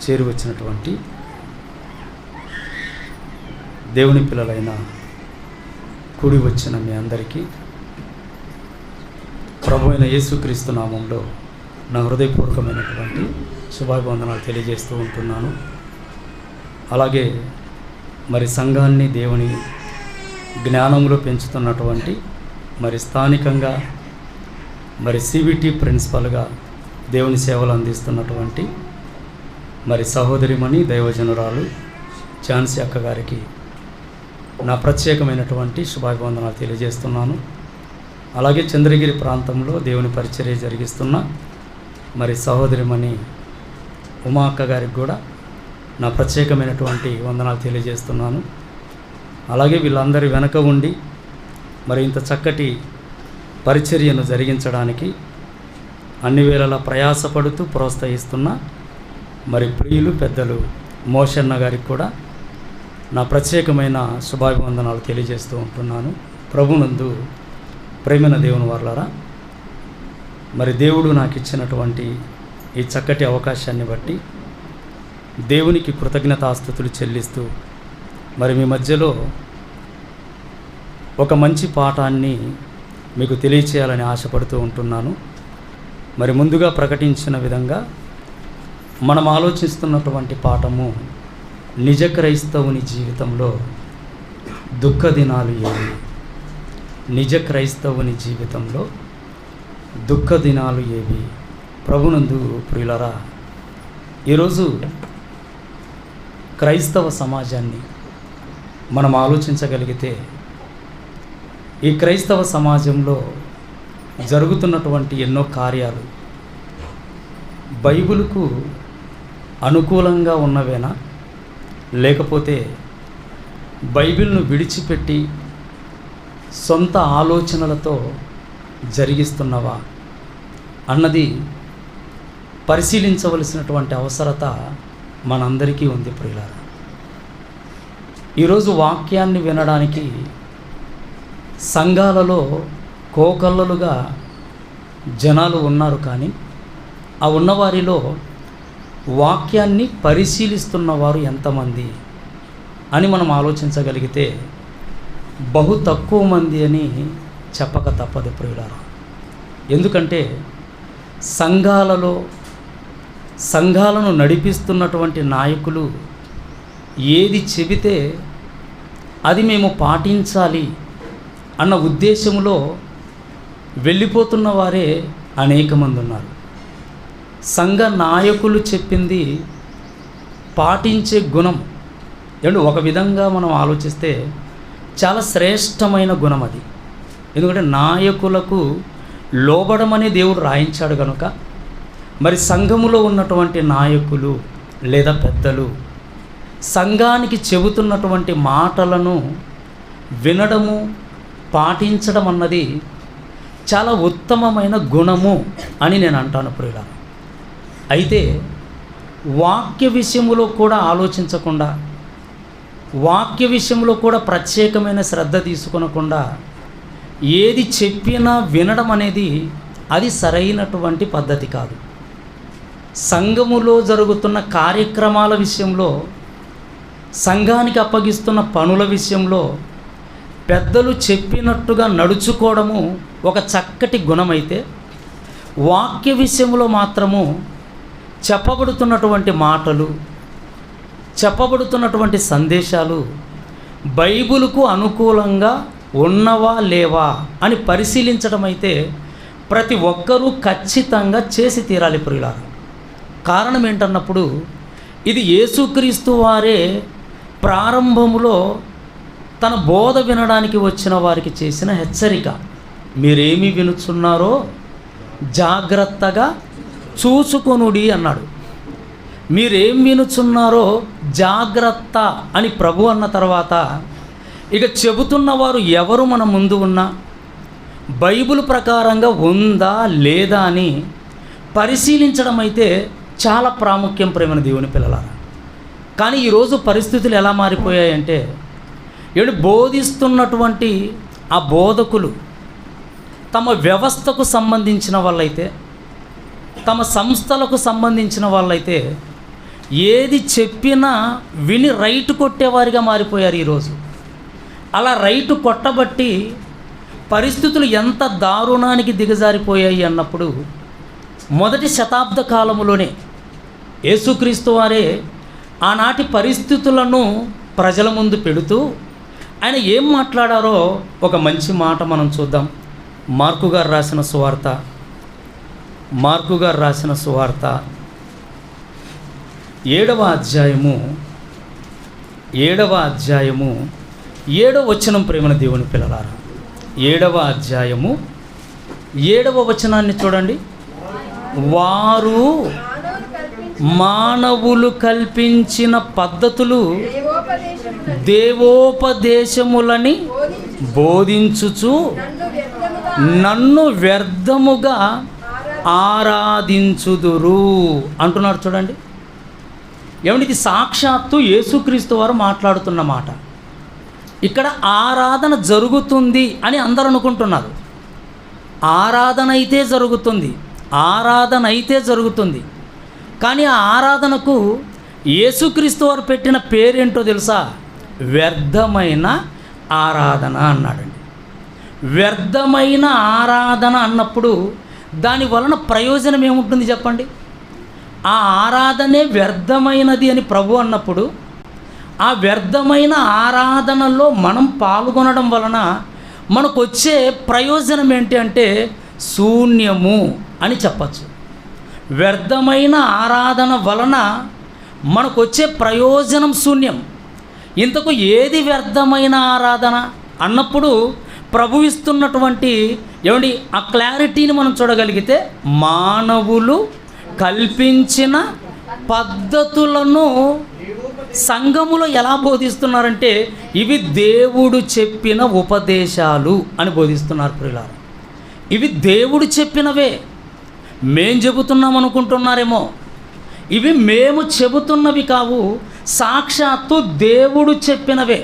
చేరి వచ్చినటువంటి దేవుని పిల్లలైన కూడి వచ్చిన మీ అందరికీ ప్రభు అయిన యేసుక్రీస్తు నామంలో నా హృదయపూర్వకమైనటువంటి శుభాభివందనాలు తెలియజేస్తూ ఉంటున్నాను. అలాగే మరి సంఘాన్ని దేవుని జ్ఞానంలో పెంచుతున్నటువంటి మరి స్థానికంగా మరి సివిటి ప్రిన్సిపల్గా దేవుని సేవలు అందిస్తున్నటువంటి మరి సహోదరిమణి దైవజనురాలు ఝాన్సీ అక్క గారికి నా ప్రత్యేకమైనటువంటి శుభాభివందనాలు తెలియజేస్తున్నాను. అలాగే చంద్రగిరి ప్రాంతంలో దేవుని పరిచర్య జరిగిస్తున్న మరి సహోదరిమణి ఉమా అక్క గారికి కూడా నా ప్రత్యేకమైనటువంటి వందనాలు తెలియజేస్తున్నాను. అలాగే వీళ్ళందరి వెనక ఉండి మరి ఇంత చక్కటి పరిచర్యను జరిగించడానికి అన్ని వేళలా ప్రయాసపడుతూ ప్రోత్సహిస్తున్న మరి ప్రియులు పెద్దలు మోషన్న గారికి కూడా నా ప్రత్యేకమైన శుభాభివందనాలు తెలియజేస్తూ ఉంటున్నాను. ప్రభునందు ప్రేమైన దేవుని వారలారా, మరి దేవుడు నాకు ఇచ్చినటువంటి ఈ చక్కటి అవకాశాన్ని బట్టి దేవునికి కృతజ్ఞతాస్తుతులు చెల్లిస్తూ మరి మీ మధ్యలో ఒక మంచి పాఠాన్ని మీకు తెలియచేయాలని ఆశపడుతూ ఉంటున్నాను. మరి ముందుగా ప్రకటించిన విధంగా మనం ఆలోచిస్తున్నటువంటి పాఠము నిజ క్రైస్తవుని జీవితంలో దుఃఖ దినాలు ఏవి. నిజ క్రైస్తవుని జీవితంలో దుఃఖ దినాలు ఏవి. ప్రభునందు ప్రియులరా, ఈరోజు క్రైస్తవ సమాజాన్ని మనం ఆలోచించగలిగితే ఈ క్రైస్తవ సమాజంలో జరుగుతున్నటువంటి ఎన్నో కార్యాలు బైబిలుకు అనుకూలంగా ఉన్నవేనా, లేకపోతే బైబిల్ను విడిచిపెట్టి సొంత ఆలోచనలతో జరిగిస్తున్నవా అన్నది పరిశీలించవలసినటువంటి అవసరత మనందరికీ ఉంది ప్రియులారా. ఈరోజు వాక్యాన్ని వినడానికి సంఘాలలో కోకల్లలుగా జనాలు ఉన్నారు, కానీ ఆ ఉన్నవారిలో వాక్యాన్ని పరిశీలిస్తున్నవారు ఎంతమంది అని మనం ఆలోచించగలిగితే బహు తక్కువ మంది అని చెప్పక తప్పదు ప్రియులారా. ఎందుకంటే సంఘాలను నడిపిస్తున్నటువంటి నాయకులు ఏది చెబితే అది మేము పాటించాలి అన్న ఉద్దేశంలో వెళ్ళిపోతున్న వారే అనేక మంది ఉన్నారు. సంఘ నాయకులు చెప్పింది పాటించే గుణం ఒక విధంగా మనం ఆలోచిస్తే చాలా శ్రేష్టమైన గుణం అది. ఎందుకంటే నాయకులకు లోబడమని దేవుడు రాయించాడు కనుక మరి సంఘములో ఉన్నటువంటి నాయకులు లేదా పెద్దలు సంఘానికి చెబుతున్నటువంటి మాటలను వినడము పాటించడం అన్నది చాలా ఉత్తమమైన గుణము అని నేను అంటాను ప్రియులారా. అయితే వాక్య విషయంలో కూడా ఆలోచించకుండా, వాక్య విషయంలో కూడా ప్రత్యేకమైన శ్రద్ధ తీసుకొనకుండా ఏది చెప్పినా వినడం అనేది అది సరైనటువంటి పద్ధతి కాదు. సంఘములో జరుగుతున్న కార్యక్రమాల విషయంలో, సంఘానికి అప్పగిస్తున్న పనుల విషయంలో పెద్దలు చెప్పినట్టుగా నడుచుకోవడము ఒక చక్కటి గుణమైతే, వాక్య విషయంలో మాత్రము చెప్పబడుతున్నటువంటి మాటలు, చెప్పబడుతున్నటువంటి సందేశాలు బైబిలుకు అనుకూలంగా ఉన్నవా లేవా అని పరిశీలించడం అయితే ప్రతి ఒక్కరూ ఖచ్చితంగా చేసి తీరాలి ప్రియులారా. కారణం ఏంటన్నప్పుడు ఇది యేసుక్రీస్తు వారే ప్రారంభములో తన బోధ వినడానికి వచ్చిన వారికి చేసిన హెచ్చరిక. మీరేమి వినుచున్నారో జాగ్రత్తగా చూసుకొనుడి అన్నాడు. మీరేం వినుచున్నారో జాగ్రత్త అని ప్రభు అన్న తర్వాత ఇక చెబుతున్నవారు ఎవరు మన ముందు ఉన్నా బైబిల్ ప్రకారంగా ఉందా లేదా అని పరిశీలించడం అయితే చాలా ప్రాముఖ్యం ప్రేమ దేవుని పిల్లలారా. కానీ ఈరోజు పరిస్థితులు ఎలా మారిపోయాయంటే బోధిస్తున్నటువంటి ఆ బోధకులు తమ వ్యవస్థకు సంబంధించిన వాళ్ళైతే, తమ సంస్థలకు సంబంధించిన వాళ్ళైతే ఏది చెప్పినా విని రైటు కొట్టేవారిగా మారిపోయారు ఈరోజు. అలా రైటు కొట్టబట్టి పరిస్థితులు ఎంత దారుణానికి దిగజారిపోయాయి అన్నప్పుడు మొదటి శతాబ్ద కాలంలోనే యేసుక్రీస్తు వారే ఆనాటి పరిస్థితులను ప్రజల ముందు పెడుతూ ఆయన ఏం మాట్లాడారో ఒక మంచి మాట మనం చూద్దాం. మార్కు గారు రాసిన సువార్త 7వ అధ్యాయము 7వ వచనం. ప్రేమన దేవుని పిల్లలారా, 7వ అధ్యాయము 7వ వచనాన్ని చూడండి. వారు మానవులు కల్పించిన పద్ధతులు దేవోపదేశములని బోధించుచు నన్ను వ్యర్థముగా ఆరాధించుదురు అంటున్నాడు. చూడండి, ఏమంటే ఇది సాక్షాత్తు యేసుక్రీస్తు వారు మాట్లాడుతున్న మాట. ఇక్కడ ఆరాధన జరుగుతుంది అని అందరూ అనుకుంటున్నారు. ఆరాధన అయితే జరుగుతుంది, కానీ ఆ ఆరాధనకు యేసుక్రీస్తు వారు పెట్టిన పేరేంటో తెలుసా? వ్యర్థమైన ఆరాధన అన్నాడండి. వ్యర్థమైన ఆరాధన అన్నప్పుడు దాని వలన ప్రయోజనం ఏముంటుంది చెప్పండి? ఆ ఆరాధనే వ్యర్థమైనది అని ప్రభు అన్నప్పుడు ఆ వ్యర్థమైన ఆరాధనలో మనం పాల్గొనడం వలన మనకు వచ్చే ప్రయోజనం ఏంటి అంటే శూన్యము అని చెప్పచ్చు. వ్యర్థమైన ఆరాధన వలన మనకు వచ్చే ప్రయోజనం శూన్యం. ఇంతకు ఏది వ్యర్థమైన ఆరాధన అన్నప్పుడు ప్రభు ఇస్తున్నటువంటి ఆ క్లారిటీని మనం చూడగలిగితే, మానవులు కల్పించిన పద్ధతులను సంఘములో ఎలా బోధిస్తున్నారంటే ఇవి దేవుడు చెప్పిన ఉపదేశాలు అని బోధిస్తున్నారు. ప్రియులారా, ఇవి దేవుడు చెప్పినవే. మేం చెబుతున్నాం అనుకుంటున్నారేమో. ఇవి మేము చెబుతున్నవి కావు, సాక్షాత్తు దేవుడు చెప్పినవే.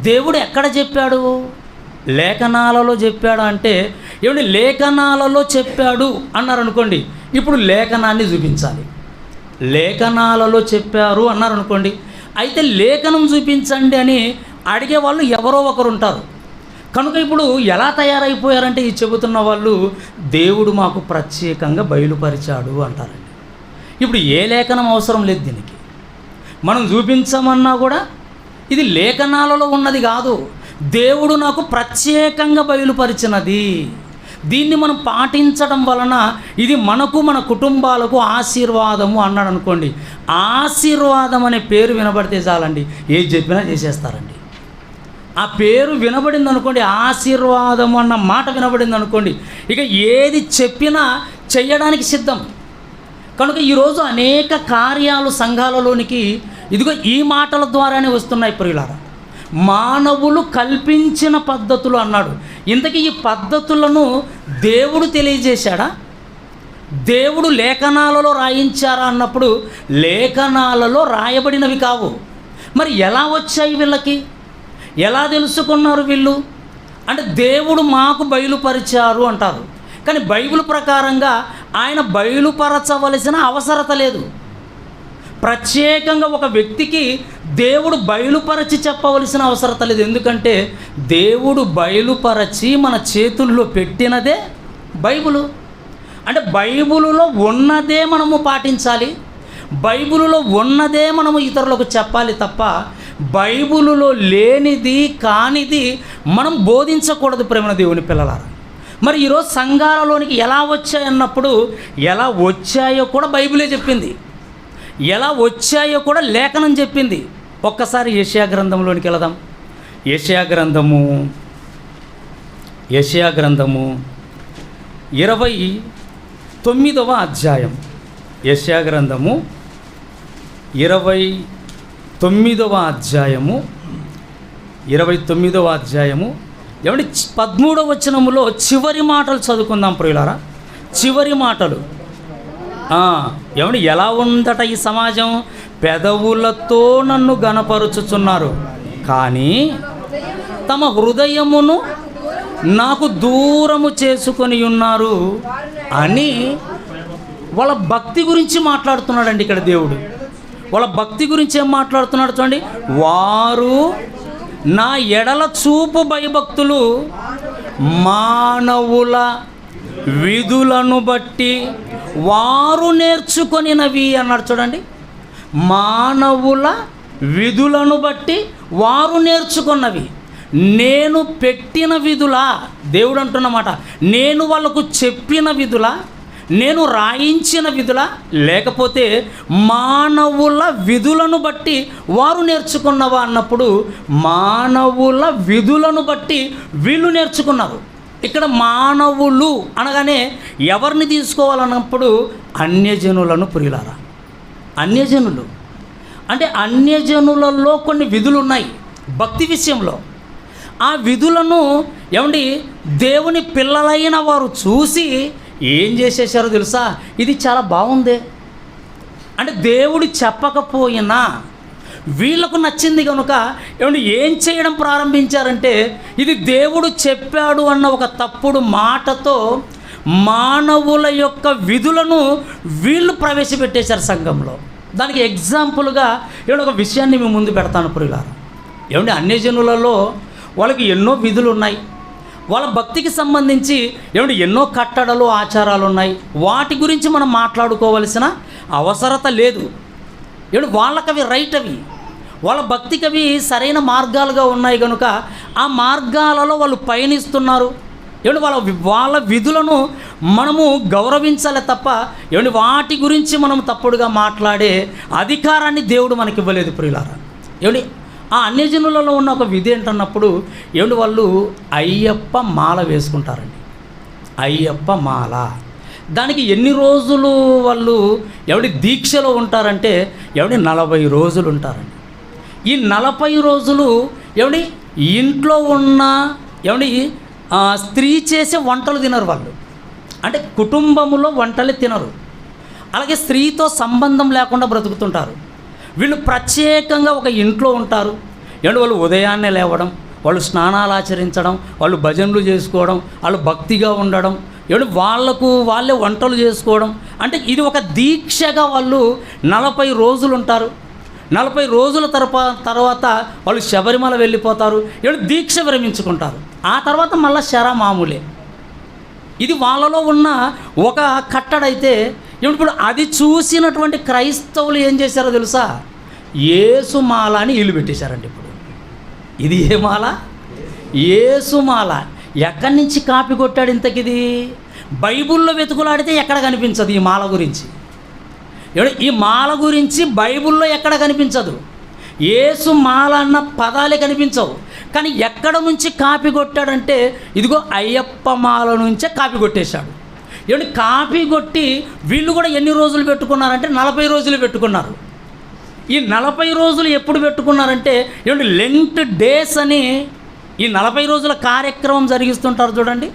దేవుడు ఎక్కడ చెప్పాడు? లేఖనాలలో చెప్పాడు అంటే లేఖనాలలో చెప్పాడు అన్నారనుకోండి, ఇప్పుడు లేఖనాన్ని చూపించాలి. లేఖనాలలో చెప్పారు అన్నారనుకోండి, అయితే లేఖనం చూపించండి అని అడిగే వాళ్ళు ఎవరో ఒకరు ఉంటారు. కనుక ఇప్పుడు ఎలా తయారైపోయారంటే ఈ చెబుతున్న వాళ్ళు దేవుడు మాకు ప్రత్యేకంగా బయలుపరిచాడు అంటారండి. ఇప్పుడు ఏ లేఖనం అవసరం లేదు దీనికి. మనం చూపించమన్నా కూడా ఇది లేఖనాలలో ఉన్నది కాదు, దేవుడు నాకు ప్రత్యేకంగా బయలుపరిచినది. దీన్ని మనం పాటించడం వలన ఇది మనకు మన కుటుంబాలకు ఆశీర్వాదము అన్నాడు అనుకోండి. ఆశీర్వాదం అనే పేరు వినబడితే చాలండి, ఏది చెప్పినా చేసేస్తారండి. ఆ పేరు వినబడింది అనుకోండి, ఆశీర్వాదము అన్న మాట వినబడింది అనుకోండి, ఇక ఏది చెప్పినా చెయ్యడానికి సిద్ధం. కనుక ఈరోజు అనేక కార్యాలు సంఘాలలోనికి ఇదిగో ఈ మాటల ద్వారానే వస్తున్నాయి. ప్రియులారా, మానవులు కల్పించిన పద్ధతులు అన్నాడు. ఇంతకీ ఈ పద్ధతులను దేవుడు తెలియజేశాడా? దేవుడు లేఖనాలలో రాయించారా అన్నప్పుడు లేఖనాలలో రాయబడినవి కావు. మరి ఎలా వచ్చాయి వీళ్ళకి? ఎలా తెలుసుకున్నారు వీళ్ళు అంటే దేవుడు మాకు బయలుపరిచారు అంటారు. కానీ బైబిల్ ప్రకారంగా ఆయన బయలుపరచవలసిన అవసరత లేదు. ప్రత్యేకంగా ఒక వ్యక్తికి దేవుడు బయలుపరచి చెప్పవలసిన అవసరత లేదు. ఎందుకంటే దేవుడు బయలుపరచి మన చేతుల్లో పెట్టినదే బైబిలు. అంటే బైబిలులో ఉన్నదే మనము పాటించాలి, బైబిలులో ఉన్నదే మనము ఇతరులకు చెప్పాలి తప్ప బైబిలులో లేనిది కానిది మనం బోధించకూడదు. ప్రేమ దేవుని పిల్లలారా, మరి ఈరోజు సంఘాలలోనికి ఎలా వచ్చాయన్నప్పుడు ఎలా వచ్చాయో కూడా బైబిలే చెప్పింది, ఎలా వచ్చాయో కూడా లేఖనం చెప్పింది. ఒక్కసారి యెషయా గ్రంథంలోనికి వెళదాం. యెషయా గ్రంథము 29వ అధ్యాయం. యెషయా గ్రంథము 29వ అధ్యాయము ఏమంటే 13వ వచనములో చివరి మాటలు చదువుకుందాం ప్రియులారా. చివరి మాటలు ఏమంటే ఎలా ఉందట ఈ సమాజం? పెదవులతో నన్ను గణపరుచుచున్నారు, కానీ తమ హృదయమును నాకు దూరము చేసుకొని ఉన్నారు అని వాళ్ళ భక్తి గురించి మాట్లాడుతున్నాడండి ఇక్కడ దేవుడు. వాళ్ళ భక్తి గురించి ఏం మాట్లాడుతున్నాడు చూడండి. వారు నా ఎడల చూపు భయభక్తులు మానవుల విధులను బట్టి వారు నేర్చుకొనినవి అన్నాడు చూడండి. మానవుల విధులను బట్టి వారు నేర్చుకున్నవి. నేను పెట్టిన విధులా, దేవుడు అంటున్నమాట, నేను వాళ్ళకు చెప్పిన విధులా, నేను రాయించిన విధులా, లేకపోతే మానవుల విధులను బట్టి వారు నేర్చుకున్నవా అన్నప్పుడు మానవుల విధులను బట్టి వీళ్ళు నేర్చుకున్నారు. ఇక్కడ మానవులు అనగానే ఎవరిని తీసుకోవాలన్నప్పుడు అన్యజనులను, ప్రియులారా, అన్యజనులు అంటే అన్యజనులలో కొన్ని విధులు ఉన్నాయి భక్తి విషయంలో. ఆ విధులను ఏమండి దేవుని పిల్లలైన వారు చూసి ఏం చేసేసారో తెలుసా? ఇది చాలా బాగుందే అంటే దేవుడు చెప్పకపోయినా వీళ్ళకు నచ్చింది కనుక ఏమండి ఏం చేయడం ప్రారంభించారంటే, ఇది దేవుడు చెప్పాడు అన్న ఒక తప్పుడు మాటతో మానవుల యొక్క విధులను వీళ్ళు ప్రవేశపెట్టేశారు సంఘంలో. దానికి ఎగ్జాంపుల్గా ఏమంటే ఒక విషయాన్ని మేము ముందు పెడతాను ప్రియులారా. ఏమంటే అన్యజనులలో వాళ్ళకి ఎన్నో విధులు ఉన్నాయి. వాళ్ళ భక్తికి సంబంధించి ఏమంటే ఎన్నో కట్టడలు, ఆచారాలు ఉన్నాయి. వాటి గురించి మనం మాట్లాడుకోవలసిన అవసరత లేదు. ఏమంటే వాళ్ళకవి రైట్, అవి వాళ్ళ భక్తికి అవి సరైన మార్గాలుగా ఉన్నాయి కనుక ఆ మార్గాలలో వాళ్ళు పయనిస్తున్నారు. ఏమంటే వాళ్ళ విధులను మనము గౌరవించాలి తప్ప ఏమంటే వాటి గురించి మనం తప్పుడుగా మాట్లాడే అధికారాన్ని దేవుడు మనకి ఇవ్వలేదు ప్రియులారా. ఏమంటే ఆ అన్యజనులలో ఉన్న ఒక విధి ఏంటన్నప్పుడు ఏమంటే వాళ్ళు అయ్యప్ప మాల వేసుకుంటారండి. అయ్యప్ప మాల, దానికి ఎన్ని రోజులు వాళ్ళు ఏమంటే దీక్షలో ఉంటారంటే ఏమంటే 40 రోజులు ఉంటారండి. ఈ 40 రోజులు ఏమంటే ఇంట్లో ఉన్న ఏమంటే స్త్రీ చేసే వంటలు తినరు వాళ్ళు, అంటే కుటుంబంలో వంటలే తినరు. అలాగే స్త్రీతో సంబంధం లేకుండా బ్రతుకుతుంటారు. వీళ్ళు ప్రత్యేకంగా ఒక ఇంట్లో ఉంటారు. ఏమంటే వాళ్ళు ఉదయాన్నే లేవడం, వాళ్ళు స్నానాలు ఆచరించడం, వాళ్ళు భజనలు చేసుకోవడం, వాళ్ళు భక్తిగా ఉండడం, ఏమంటే వాళ్ళే వంటలు చేసుకోవడం, అంటే ఇది ఒక దీక్షగా వాళ్ళు 40 రోజులు ఉంటారు. 40 రోజుల తర్వాత వాళ్ళు శబరిమల వెళ్ళిపోతారు. ఏమంటే దీక్ష విరమించుకుంటారు. ఆ తర్వాత మళ్ళీ మామూలే. ఇది వాళ్ళలో ఉన్న ఒక కట్టడైతే ఇప్పుడు అది చూసినటువంటి క్రైస్తవులు ఏం చేశారో తెలుసా? యేసుమాల అని ఇల్లు పెట్టేశారండి. ఇప్పుడు ఇది ఏ మాల? యేసుమాల. ఎక్కడి నుంచి కాపీ కొట్టాడు ఇంతకిది? బైబిల్లో వెతుకులాడితే ఎక్కడ కనిపించదు ఈ మాల గురించి. ఈ మాల గురించి బైబిల్లో ఎక్కడ కనిపించదు. యేసు మాల అన్న పదాలే కనిపించవు. కానీ ఎక్కడ నుంచి కాపీ కొట్టాడంటే ఇదిగో అయ్యప్ప మాల నుంచే కాపీ కొట్టేశాడు. కాపీ కొట్టి వీళ్ళు కూడా ఎన్ని రోజులు పెట్టుకున్నారంటే 40 రోజులు పెట్టుకున్నారు. ఈ 40 రోజులు ఎప్పుడు పెట్టుకున్నారంటే లెంట్ డేస్ అని ఈ 40 రోజుల కార్యక్రమం జరిగిస్తుంటారు చూడండి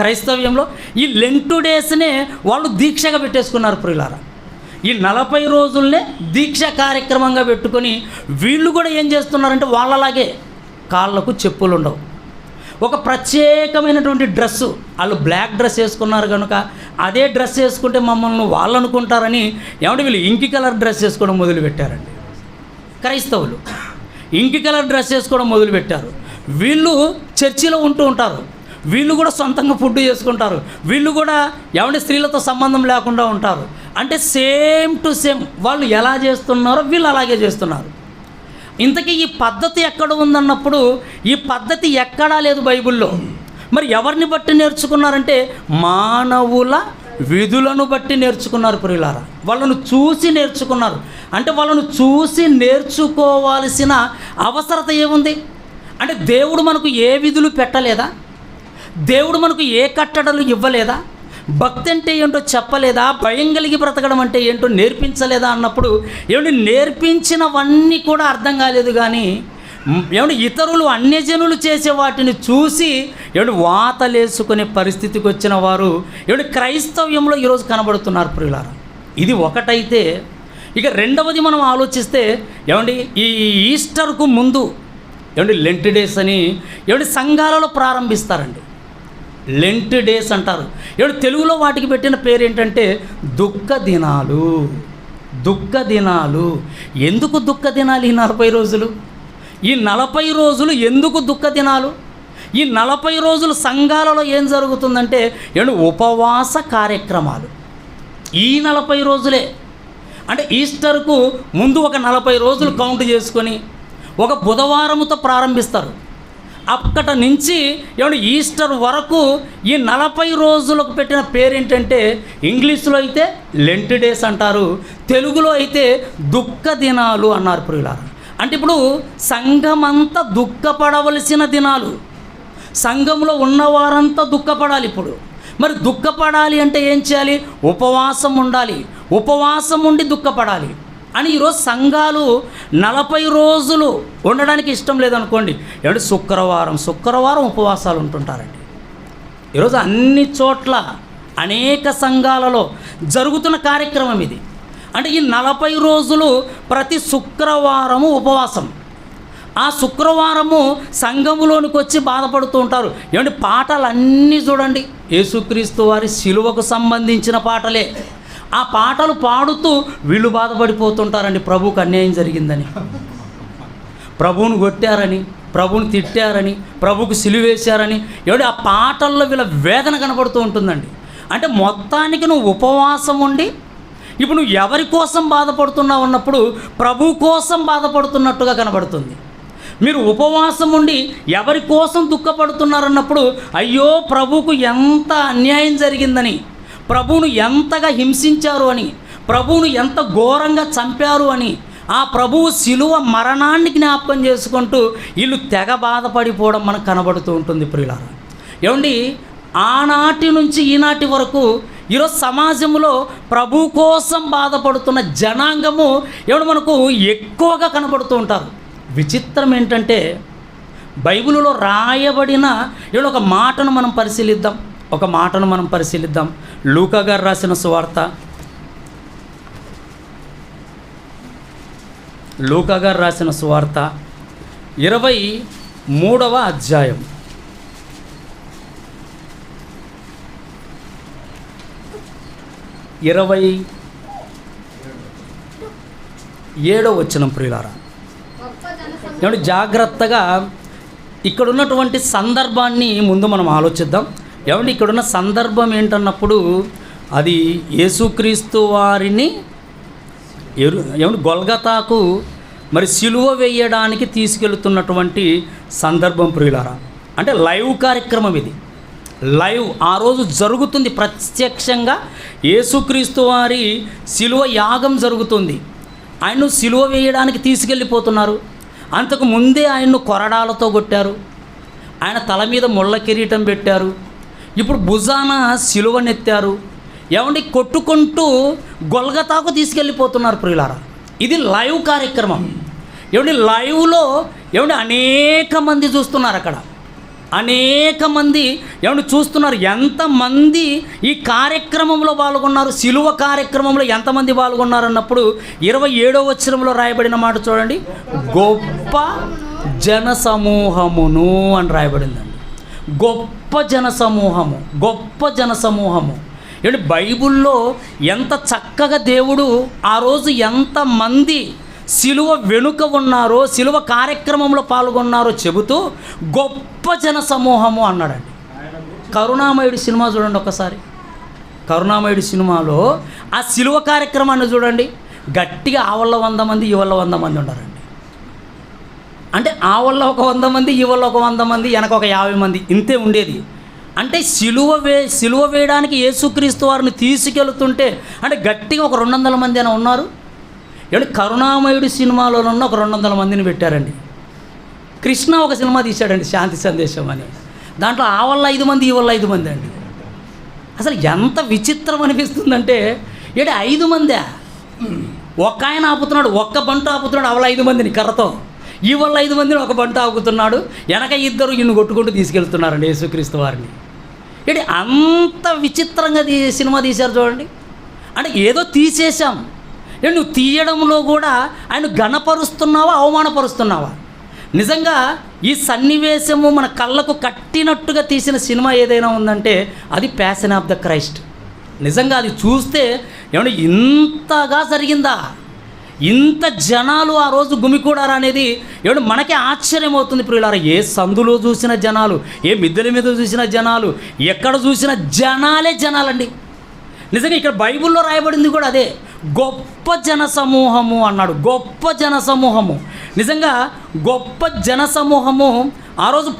క్రైస్తవ్యంలో. ఈ లెంట్ డేస్నే వాళ్ళు దీక్షగా పెట్టేసుకున్నారు ప్రియులారా. ఈ 40 రోజులనే దీక్ష కార్యక్రమంగా పెట్టుకొని వీళ్ళు కూడా ఏం చేస్తున్నారంటే వాళ్ళలాగే కాళ్ళకు చెప్పులు ఉండవు, ఒక ప్రత్యేకమైనటువంటి డ్రెస్సు, వాళ్ళు బ్లాక్ డ్రెస్ వేసుకున్నారు కనుక అదే డ్రెస్ వేసుకుంటే మమ్మల్ని వాళ్ళు అనుకుంటారని ఏమంటే వీళ్ళు ఇంకి కలర్ డ్రెస్ వేసుకోవడం మొదలుపెట్టారండి. క్రైస్తవులు ఇంకి కలర్ డ్రెస్ వేసుకోవడం మొదలుపెట్టారు. వీళ్ళు చర్చిలో ఉంటూ ఉంటారు, వీళ్ళు కూడా సొంతంగా ఫుడ్ చేసుకుంటారు, వీళ్ళు కూడా ఏమంటే స్త్రీలతో సంబంధం లేకుండా ఉంటారు. అంటే సేమ్ టు సేమ్ వాళ్ళు ఎలా చేస్తున్నారో వీళ్ళు అలాగే చేస్తున్నారు. ఇంతకీ ఈ పద్ధతి ఎక్కడ ఉందన్నప్పుడు ఈ పద్ధతి ఎక్కడా లేదు బైబిల్లో. మరి ఎవరిని బట్టి నేర్చుకున్నారంటే మానవుల విధులను బట్టి నేర్చుకున్నారు ప్రియులారా. వాళ్ళను చూసి నేర్చుకున్నారు. అంటే వాళ్ళను చూసి నేర్చుకోవాల్సిన అవసరత ఏముంది అంటే దేవుడు మనకు ఏ విధులు పెట్టలేదా? దేవుడు మనకు ఏ కట్టడలు ఇవ్వలేదా? భక్తి అంటే ఏంటో చెప్పలేదా? భయం కలిగి బ్రతకడం అంటే ఏంటో నేర్పించలేదా అన్నప్పుడు నేర్పించినవన్నీ కూడా అర్థం కాలేదు. కానీ ఇతరులు అన్యజనులు చేసే వాటిని చూసి వాతలేసుకునే పరిస్థితికి వచ్చిన వారు క్రైస్తవ్యంలో ఈరోజు కనబడుతున్నారు ప్రియులారా. ఇది ఒకటైతే ఇక రెండవది మనం ఆలోచిస్తే ఈ ఈస్టర్కు ముందు లెంట్ డేస్ అని సంఘాలలో ప్రారంభిస్తారండి. లెంట్ డేస్ అంటారు. తెలుగులో వాటికి పెట్టిన పేరు ఏంటంటే దుఃఖ దినాలు. దుఃఖ దినాలు. ఎందుకు దుఃఖ దినాలు ఈ 40 రోజులు? ఈ 40 రోజులు ఎందుకు దుఃఖ దినాలు? ఈ 40 రోజులు సంఘాలలో ఏం జరుగుతుందంటే ఉపవాస కార్యక్రమాలు. ఈ 40 రోజులే అంటే ఈస్టర్కు ముందు ఒక 40 రోజులు కౌంట్ చేసుకొని ఒక బుధవారముతో ప్రారంభిస్తారు. అక్కడి నుంచి ఈస్టర్ వరకు ఈ 40 రోజులకు పెట్టిన పేరేంటంటే ఇంగ్లీష్లో అయితే లెంట్ డేస్ అంటారు, తెలుగులో అయితే దుఃఖ దినాలు అన్నారు ప్రియులారా. అంటే ఇప్పుడు సంఘమంతా దుఃఖపడవలసిన దినాలు, సంఘంలో ఉన్నవారంతా దుఃఖపడాలి. ఇప్పుడు మరి దుఃఖపడాలి అంటే ఏం చేయాలి? ఉపవాసం ఉండాలి. ఉపవాసం ఉండి దుఃఖపడాలి అని ఈరోజు సంఘాలు 40 రోజులు ఉండడానికి ఇష్టం లేదనుకోండి, శుక్రవారం ఉపవాసాలు ఉంటుంటారండి. ఈరోజు అన్ని చోట్ల అనేక సంఘాలలో జరుగుతున్న కార్యక్రమం ఇది. అంటే ఈ 40 రోజులు ప్రతి శుక్రవారము ఉపవాసం. ఆ శుక్రవారము సంఘములోనికి వచ్చి బాధపడుతూ ఉంటారు. పాటలన్నీ చూడండి యేసుక్రీస్తు వారి శిలువకు సంబంధించిన పాటలే. ఆ పాటలు పాడుతూ వీళ్ళు బాధపడిపోతుంటారండి, ప్రభువుకు అన్యాయం జరిగిందని, ప్రభువును కొట్టారని, ప్రభువుని తిట్టారని, ప్రభువుకు సిలువేశారని. ఆ పాటల్లో వీళ్ళ వేదన కనబడుతూ ఉంటుందండి. అంటే మొత్తానికి నువ్వు ఉపవాసం ఉండి ఇప్పుడు నువ్వు ఎవరి కోసం బాధపడుతున్నావు అన్నప్పుడు ప్రభు కోసం బాధపడుతున్నట్టుగా కనబడుతుంది. మీరు ఉపవాసం ఉండి ఎవరి కోసం దుఃఖపడుతున్నారన్నప్పుడు అయ్యో ప్రభువుకు ఎంత అన్యాయం జరిగిందని, ప్రభువును ఎంతగా హింసించారు అని, ప్రభువును ఎంత ఘోరంగా చంపారు అని, ఆ ప్రభువు శిలువ మరణాన్ని జ్ఞాపకం చేసుకుంటూ వీళ్ళు తెగ బాధపడిపోవడం మనకు కనబడుతూ ఉంటుంది ప్రియులారా. ఆనాటి నుంచి ఈనాటి వరకు ఈరోజు సమాజంలో ప్రభు కోసం బాధపడుతున్న జనాంగము మనకు ఎక్కువగా కనబడుతూ ఉంటారు. విచిత్రం ఏంటంటే బైబిలులో రాయబడిన ఒక మాటను మనం పరిశీలిద్దాం. లూకా గారు రాసిన సువార్త, లూకా గారు రాసిన సువార్త 23వ అధ్యాయం 27వ వచనం ప్రియులారా. జాగ్రత్తగా ఇక్కడ ఉన్నటువంటి సందర్భాన్ని ముందు మనం ఆలోచిద్దాం. ఇక్కడున్న సందర్భం ఏంటన్నప్పుడు అది యేసుక్రీస్తు వారిని గొల్గతాకు మరి సిలువ వేయడానికి తీసుకెళ్తున్నటువంటి సందర్భం ప్రియులారా. అంటే లైవ్ కార్యక్రమం ఇది, లైవ్ ఆ రోజు జరుగుతుంది. ప్రత్యక్షంగా యేసుక్రీస్తు వారి సిలువ యాగం జరుగుతుంది. ఆయన్ను సిలువ వేయడానికి తీసుకెళ్ళిపోతున్నారు. అంతకు ముందే ఆయన్ను కొరడాలతో కొట్టారు, ఆయన తల మీద ముళ్ళ కిరీటం పెట్టారు, ఇప్పుడు భుజాన సిలువనెత్తారు. కొట్టుకుంటూ గొల్గతాకు తీసుకెళ్ళిపోతున్నారు ప్రియులారా. ఇది లైవ్ కార్యక్రమం. లైవ్లో అనేక మంది చూస్తున్నారు. అక్కడ అనేక మంది చూస్తున్నారు. ఎంతమంది ఈ కార్యక్రమంలో పాల్గొన్నారు, సిలువ కార్యక్రమంలో ఎంతమంది పాల్గొన్నారు అన్నప్పుడు 27వ వచనంలో రాయబడిన మాట చూడండి, గొప్ప జనసమూహమును అని రాయబడిందండి. గొప్ప జనసమూహము. బైబిల్లో ఎంత చక్కగా దేవుడు ఆ రోజు ఎంతమంది సిలువ వెనుక ఉన్నారో, సిలువ కార్యక్రమంలో పాల్గొన్నారో చెబుతూ గొప్ప జనసమూహము అన్నాడండి. కరుణామయుడి సినిమా చూడండి ఒకసారి. కరుణామయుడి సినిమాలో ఆ సిలువ కార్యక్రమాన్ని చూడండి. గట్టిగా ఆ వల్ల 100 మంది, ఈ వల్ల 100 మంది ఉన్నారండి. అంటే ఆ వల్ల ఒక 100 మంది, ఈ వల్ల ఒక 100 మంది, వెనక ఒక 50 మంది, ఇంతే ఉండేది. అంటే సిలువ వేయడానికి యేసుక్రీస్తు వారిని తీసుకెళ్తుంటే అంటే గట్టిగా ఒక 200 మంది అని ఉన్నారు. కరుణామయుడి సినిమాలోనున్న ఒక 200 మందిని పెట్టారండి. కృష్ణ ఒక సినిమా తీశాడండి, శాంతి సందేశం అని. దాంట్లో ఆ వల్ల 5 మంది, ఈ వల్ల 5 మంది అండి. అసలు ఎంత విచిత్రం అనిపిస్తుందంటే 5 మందే. ఒక్క ఆయన ఆపుతున్నాడు, ఒక్క బంట ఆపుతున్నాడు, అవల 5 మందిని కర్రతో, ఈ వల్ల 5 మందిని ఒక బంట ఆపుతున్నాడు, వెనక 2 ఇన్ను కొట్టుకుంటూ తీసుకెళ్తున్నారండి యేసుక్రీస్తు వారిని. అంత విచిత్రంగా సినిమా తీశారు చూడండి. అంటే ఏదో తీసేశాం, నువ్వు తీయడంలో కూడా ఆయన ఘనపరుస్తున్నావా, అవమానపరుస్తున్నావా? నిజంగా ఈ సన్నివేశము మన కళ్ళకు కట్టినట్టుగా తీసిన సినిమా ఏదైనా ఉందంటే అది ప్యాషన్ ఆఫ్ ద క్రైస్ట్. నిజంగా అది చూస్తే ఏమంటే ఇంతగా జరిగిందా, ఇంత జనాలు ఆ రోజు గుమికూడారా అనేది ఏమంటే మనకే ఆశ్చర్యం అవుతుంది ప్రియులారా. ఏ సందులో చూసిన జనాలు, ఏ మిద్దెల మీద చూసిన జనాలు, ఎక్కడ చూసిన జనాలే జనాలండి. నిజంగా ఇక్కడ బైబిల్లో రాయబడింది కూడా అదే, గొప్ప జనసమూహము అన్నాడు. గొప్ప జనసమూహము, నిజంగా గొప్ప జనసమూహము ఆ రోజు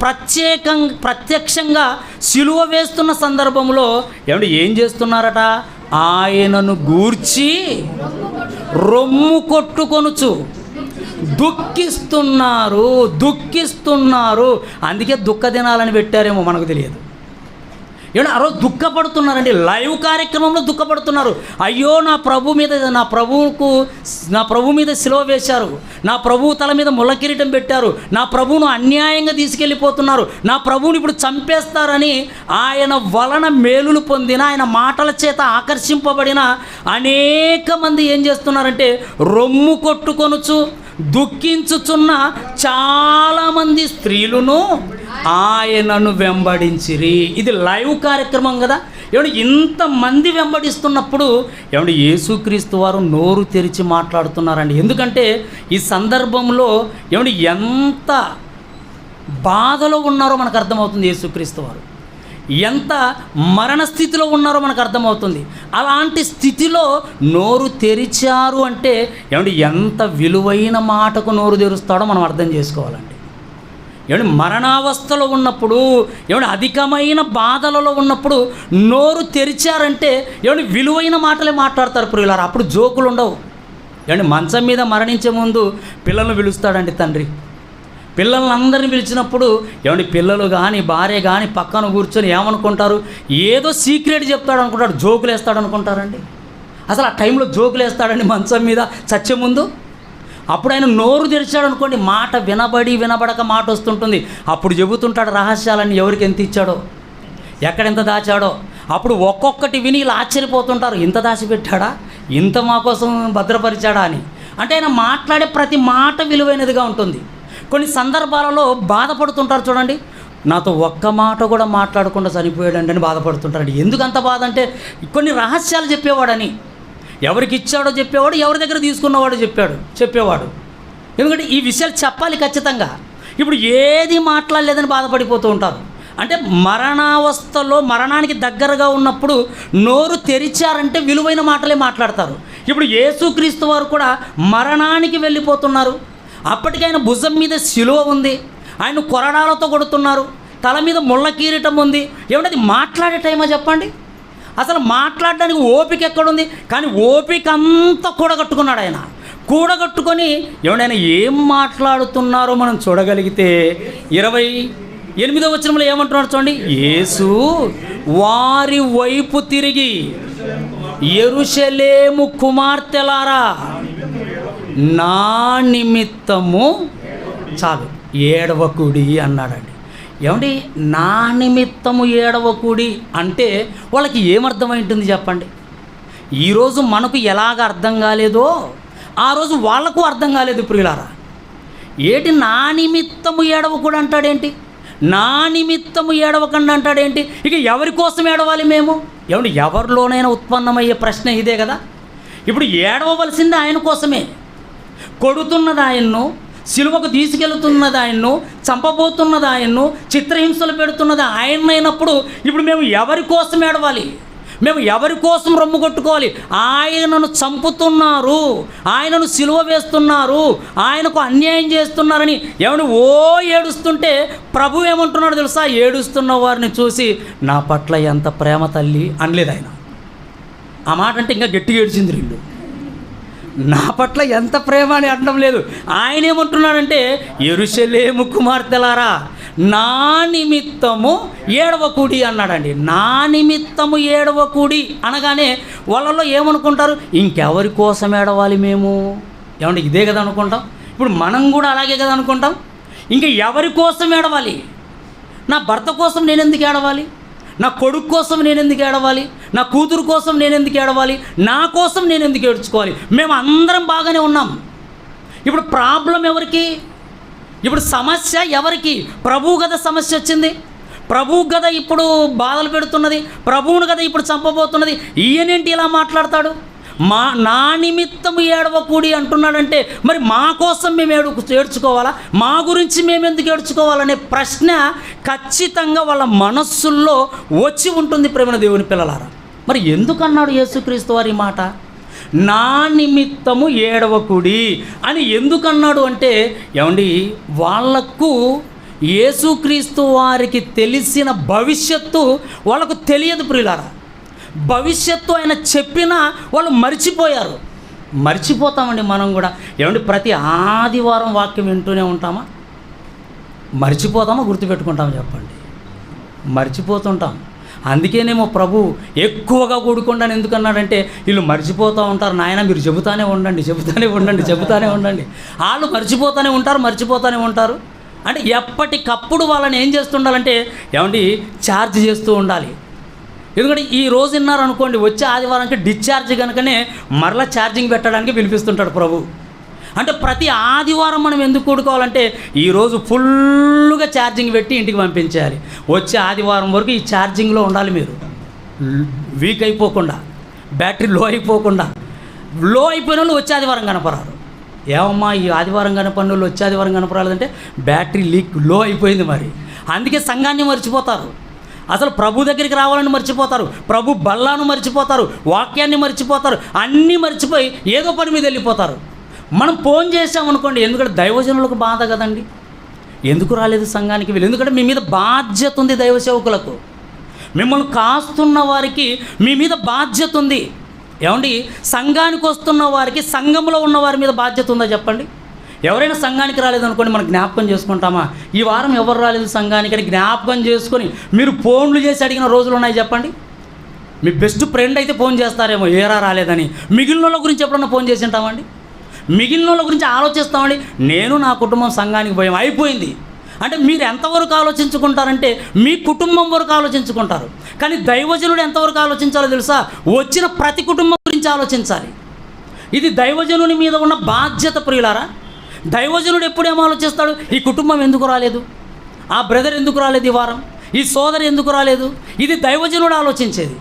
ప్రత్యక్షంగా సిలువ వేస్తున్న సందర్భంలో ఏమంటే ఏం చేస్తున్నారట, ఆయనను గూర్చి రొమ్ము కొట్టుకొనుచు దుఃఖిస్తున్నారు. అందుకే దుఃఖ దినాలని పెట్టారేమో మనకు తెలియదు. ఏమన్నా ఆ రోజు దుఃఖపడుతున్నారండి, లైవ్ కార్యక్రమంలో దుఃఖపడుతున్నారు. అయ్యో నా ప్రభు మీద సిలువ వేశారు, నా ప్రభువు తల మీద ముళ్ళ కిరీటం పెట్టారు, నా ప్రభువును అన్యాయంగా తీసుకెళ్ళిపోతున్నారు, నా ప్రభువుని ఇప్పుడు చంపేస్తారని ఆయన వలన మేలులు పొందిన, ఆయన మాటల చేత ఆకర్షింపబడిన అనేక మంది ఏం చేస్తున్నారంటే రొమ్ము కొట్టుకొనుచు దుఃఖించుచున్న చాలామంది స్త్రీలను ఆయనను వెంబడించిరి. ఇది లైవ్ కార్యక్రమం కదా. ఏమంటే ఇంతమంది వెంబడిస్తున్నప్పుడు ఏమంటే యేసుక్రీస్తు వారు నోరు తెరిచి మాట్లాడుతున్నారండి. ఎందుకంటే ఈ సందర్భంలో ఏమంటే ఎంత బాధలో ఉన్నారో మనకు అర్థమవుతుంది. యేసుక్రీస్తు వారు ఎంత మరణ స్థితిలో ఉన్నారో మనకు అర్థమవుతుంది. అలాంటి స్థితిలో నోరు తెరిచారు అంటే ఏమంటే ఎంత విలువైన మాటకు నోరు తెరుస్తాడో మనం అర్థం చేసుకోవాలండి. ఏమంటే మరణావస్థలో ఉన్నప్పుడు, ఏమంటే అధికమైన బాధలలో ఉన్నప్పుడు నోరు తెరిచారంటే ఏమంటే విలువైన మాటలే మాట్లాడతారు ప్రియులారా. అప్పుడు జోకులు ఉండవు. ఏమంటే మంచం మీద మరణించే ముందు పిల్లలను పిలుస్తాడండి తండ్రి. పిల్లలందరినీ పిలిచినప్పుడు ఏమంటే పిల్లలు కానీ భార్య కానీ పక్కన కూర్చొని ఏమనుకుంటారు, ఏదో సీక్రెట్ చెప్తాడు అనుకుంటాడు, జోకులు వేస్తాడు అనుకుంటారండి. అసలు ఆ టైంలో జోకులు వేస్తాడండి మంచం మీద చచ్చే ముందు. అప్పుడు ఆయన నోరు తెరిచాడు అనుకోండి, మాట వినబడక మాట వస్తుంటుంది. అప్పుడు చెబుతుంటాడు రహస్యాలన్నీ, ఎవరికి ఎంత ఇచ్చాడో, ఎక్కడెంత దాచాడో. అప్పుడు ఒక్కొక్కటి విని ఇలా ఆశ్చర్యపోతుంటారు, ఇంత దాచిపెట్టాడా, ఇంత మా కోసం భద్రపరిచాడా అని. అంటే ఆయన మాట్లాడే ప్రతి మాట విలువైనదిగా ఉంటుంది. కొన్ని సందర్భాలలో బాధపడుతుంటారు చూడండి, నాతో ఒక్క మాట కూడా మాట్లాడకుండా చనిపోయాడండి అని బాధపడుతుంటారండి. ఎందుకు అంత బాధ అంటే కొన్ని రహస్యాలు చెప్పేవాడని. ఎవరికి ఇచ్చాడో చెప్పేవాడు, ఎవరి దగ్గర తీసుకున్నవాడో చెప్పేవాడు. ఎందుకంటే ఈ విషయాలు చెప్పాలి ఖచ్చితంగా. ఇప్పుడు ఏది మాట్లాడలేదని బాధపడిపోతూ ఉంటారు. అంటే మరణావస్థలో మరణానికి దగ్గరగా ఉన్నప్పుడు నోరు తెరిచారంటే విలువైన మాటలే మాట్లాడతారు. ఇప్పుడు యేసుక్రీస్తు వారు కూడా మరణానికి వెళ్ళిపోతున్నారు. అప్పటికైనా భుజం మీద సిలువ ఉంది, ఆయన కొరడాలతో కొడుతున్నారు, తల మీద ముళ్ళ కిరీటం ఉంది. ఏమంటే అది మాట్లాడే టైమా చెప్పండి? అసలు మాట్లాడడానికి ఓపిక ఎక్కడుంది? కానీ ఓపిక అంతా కూడగట్టుకున్నాడు ఆయన. కూడగట్టుకొని ఏమైనా ఏం మాట్లాడుతున్నారో మనం చూడగలిగితే 28వ వచనంలో ఏమంటున్నాడు చూడండి, యేసు వారి వైపు తిరిగి యెరూషలేము కుమార్తెలారా, నా నిమిత్తము చాలు ఏడవకుడి అన్నాడండి. ఏమండి, నా నిమిత్తము ఏడవకుడి అంటే వాళ్ళకి ఏమర్థమై ఉంటుంది చెప్పండి? ఈరోజు మనకు ఎలాగ అర్థం కాలేదో ఆ రోజు వాళ్ళకు అర్థం కాలేదు ప్రియులారా. ఏంటి నా నిమిత్తము ఏడవకుడు అంటాడేంటి, నా నిమిత్తము ఏడవకండి అంటాడేంటి? ఇక ఎవరి కోసం ఏడవాలి మేము? ఏమండి, ఎవరిలోనైనా ఉత్పన్నమయ్యే ప్రశ్న ఇదే కదా. ఇప్పుడు ఏడవలసింది ఆయన కోసమే. కొడుతున్నది ఆయన్ను, సిలువకు తీసుకెళ్తున్నది ఆయన్ను, చంపబోతున్నది ఆయన్ను, చిత్రహింసలు పెడుతున్నది ఆయన్నైనప్పుడు ఇప్పుడు మేము ఎవరి కోసం ఏడవాలి? మేము ఎవరి కోసం రొమ్ము కొట్టుకోవాలి? ఆయనను చంపుతున్నారు, ఆయనను సిలువ వేస్తున్నారు, ఆయనకు అన్యాయం చేస్తున్నారని ఏమని ఏడుస్తుంటే ప్రభు ఏమంటున్నాడు తెలుసా? ఏడుస్తున్న వారిని చూసి నా పట్ల ఎంత ప్రేమ తల్లి అనలేదు ఆయన. ఆ మాట అంటే ఇంకా గట్టిగా ఏడ్చింది వీళ్ళు. నా పట్ల ఎంత ప్రేమ అని అనడం లేదు. ఆయన ఏమంటున్నాడంటే యెరూషలేము కుమార్తెలారా, నా నిమిత్తము ఏడవకుడి అన్నాడండి. నా నిమిత్తము ఏడవకుడి అనగానే వాళ్ళలో ఏమనుకుంటారు? ఇంకెవరి కోసం ఏడవాలి మేము? ఏమంటే ఇదే కదా అనుకుంటాం. ఇప్పుడు మనం కూడా అలాగే కదా అనుకుంటాం. ఇంకా ఎవరి కోసం ఏడవాలి? నా భర్త కోసం నేను ఎందుకు ఏడవాలి? నా కొడుకు కోసం నేను ఎందుకు ఏడవాలి? నా కూతురు కోసం నేను ఎందుకు ఏడవాలి? నా కోసం నేను ఎందుకు ఏడ్చుకోవాలి? మేము అందరం బాగానే ఉన్నాం. ఇప్పుడు ప్రాబ్లం ఎవరికి? ఇప్పుడు సమస్య ఎవరికి? ప్రభువు కదా సమస్య వచ్చింది. ప్రభువు కదా ఇప్పుడు బాధలు పెడుతున్నది, ప్రభువును కదా ఇప్పుడు చంపబోతున్నది, ఈయనేంటి ఇలా మాట్లాడతాడు? నా నిమిత్తము ఏడవకూడి అంటున్నాడంటే మరి మా కోసం మేము ఏడ్చుకోవాలా, మా గురించి మేము ఎందుకు ఏడ్చుకోవాలనే ప్రశ్న ఖచ్చితంగా వాళ్ళ మనస్సుల్లో వచ్చి ఉంటుంది ప్రేమ దేవుని పిల్లలారా. మరి ఎందుకన్నాడు యేసుక్రీస్తు వారి మాట? నా నిమిత్తము ఏడవకుడి అని ఎందుకన్నాడు అంటే, ఏమండి, వాళ్లకు యేసుక్రీస్తు వారికి తెలిసిన భవిష్యత్తు వాళ్ళకు తెలియదు ప్రియులారా. భవిష్యత్తు ఆయన చెప్పినా వాళ్ళు మర్చిపోయారు. మర్చిపోతామండి మనం కూడా. ఏమండి, ప్రతి ఆదివారం వాక్యం వింటూనే ఉంటామా? మర్చిపోతామా, గుర్తుపెట్టుకుంటామా చెప్పండి? మర్చిపోతుంటాం. అందుకేనేమో ప్రభు ఎక్కువగా కూడుకుండాని ఎందుకన్నాడంటే, వీళ్ళు మర్చిపోతూ ఉంటారు నాయన, మీరు చెబుతానే ఉండండి. వాళ్ళు మర్చిపోతూనే ఉంటారు. అంటే ఎప్పటికప్పుడు వాళ్ళని ఏం చేస్తుండాలంటే, ఏమండి, ఛార్జ్ చేస్తూ ఉండాలి. ఎందుకంటే ఈ రోజు విన్నారనుకోండి, వచ్చే ఆదివారానికి డిశ్చార్జ్ కనుకనే మరలా ఛార్జింగ్ పెట్టడానికి పిలిపిస్తుంటాడు ప్రభు. అంటే ప్రతి ఆదివారం మనం ఎందుకు కూడుకోవాలంటే, ఈరోజు ఫుల్గా ఛార్జింగ్ పెట్టి ఇంటికి పంపించేయాలి. వచ్చే ఆదివారం వరకు ఈ ఛార్జింగ్లో ఉండాలి. మీరు వీక్ అయిపోకుండా, బ్యాటరీ లో అయిపోకుండా. లో అయిపోయిన వాళ్ళు వచ్చే ఆదివారం కనపరారు. ఏమమ్మా ఈ ఆదివారం కనపడిన వాళ్ళు వచ్చే ఆదివారం కనపరాలేదంటే బ్యాటరీ లో అయిపోయింది. మరి అందుకే సంఘాన్ని మర్చిపోతారు. అసలు ప్రభు దగ్గరికి రావాలని మర్చిపోతారు, ప్రభు బల్లాను మర్చిపోతారు, వాక్యాన్ని మర్చిపోతారు, అన్నీ మర్చిపోయి ఏదో పని మీద వెళ్ళిపోతారు. మనం ఫోన్ చేసామనుకోండి, ఎందుకంటే దైవజనులకు బాధ కదండి, ఎందుకు రాలేదు సంఘానికి వీళ్ళు? ఎందుకంటే మీ మీద బాధ్యత ఉంది. దైవ సేవకులకు, మిమ్మల్ని కాస్తున్న వారికి మీ మీద బాధ్యత ఉంది. ఏమండి, సంఘానికి వస్తున్న వారికి, సంఘంలో ఉన్న వారి మీద బాధ్యత ఉందా చెప్పండి? ఎవరైనా సంఘానికి రాలేదనుకోండి, మనం జ్ఞాపకం చేసుకుంటామా? ఈ వారం ఎవరు రాలేదు సంఘానికి అని జ్ఞాపకం చేసుకొని మీరు ఫోన్లు చేసి అడిగిన రోజులు ఉన్నాయి చెప్పండి? మీ బెస్ట్ ఫ్రెండ్ అయితే ఫోన్ చేస్తారేమో ఏరా రాలేదని. మిగిలిన వాళ్ళ గురించి ఎప్పుడన్నా ఫోన్ చేసి ఉంటామండి? మిగిలిన వాళ్ళ గురించి ఆలోచిస్తామండి? నేను నా కుటుంబం సంఘానికి భయం అయిపోయింది అంటే మీరు ఎంతవరకు ఆలోచించుకుంటారంటే మీ కుటుంబం వరకు ఆలోచించుకుంటారు. కానీ దైవజనుడు ఎంతవరకు ఆలోచించాలో తెలుసా? వచ్చిన ప్రతి కుటుంబం గురించి ఆలోచించాలి. ఇది దైవజనుని మీద ఉన్న బాధ్యత ప్రియులారా. దైవజనుడు ఎప్పుడేమో ఆలోచిస్తాడు, ఈ కుటుంబం ఎందుకు రాలేదు, ఆ బ్రదర్ ఎందుకు రాలేదు, ఈ వారం ఈ సోదరు ఎందుకు రాలేదు. ఇది దైవజనుడు ఆలోచించేది.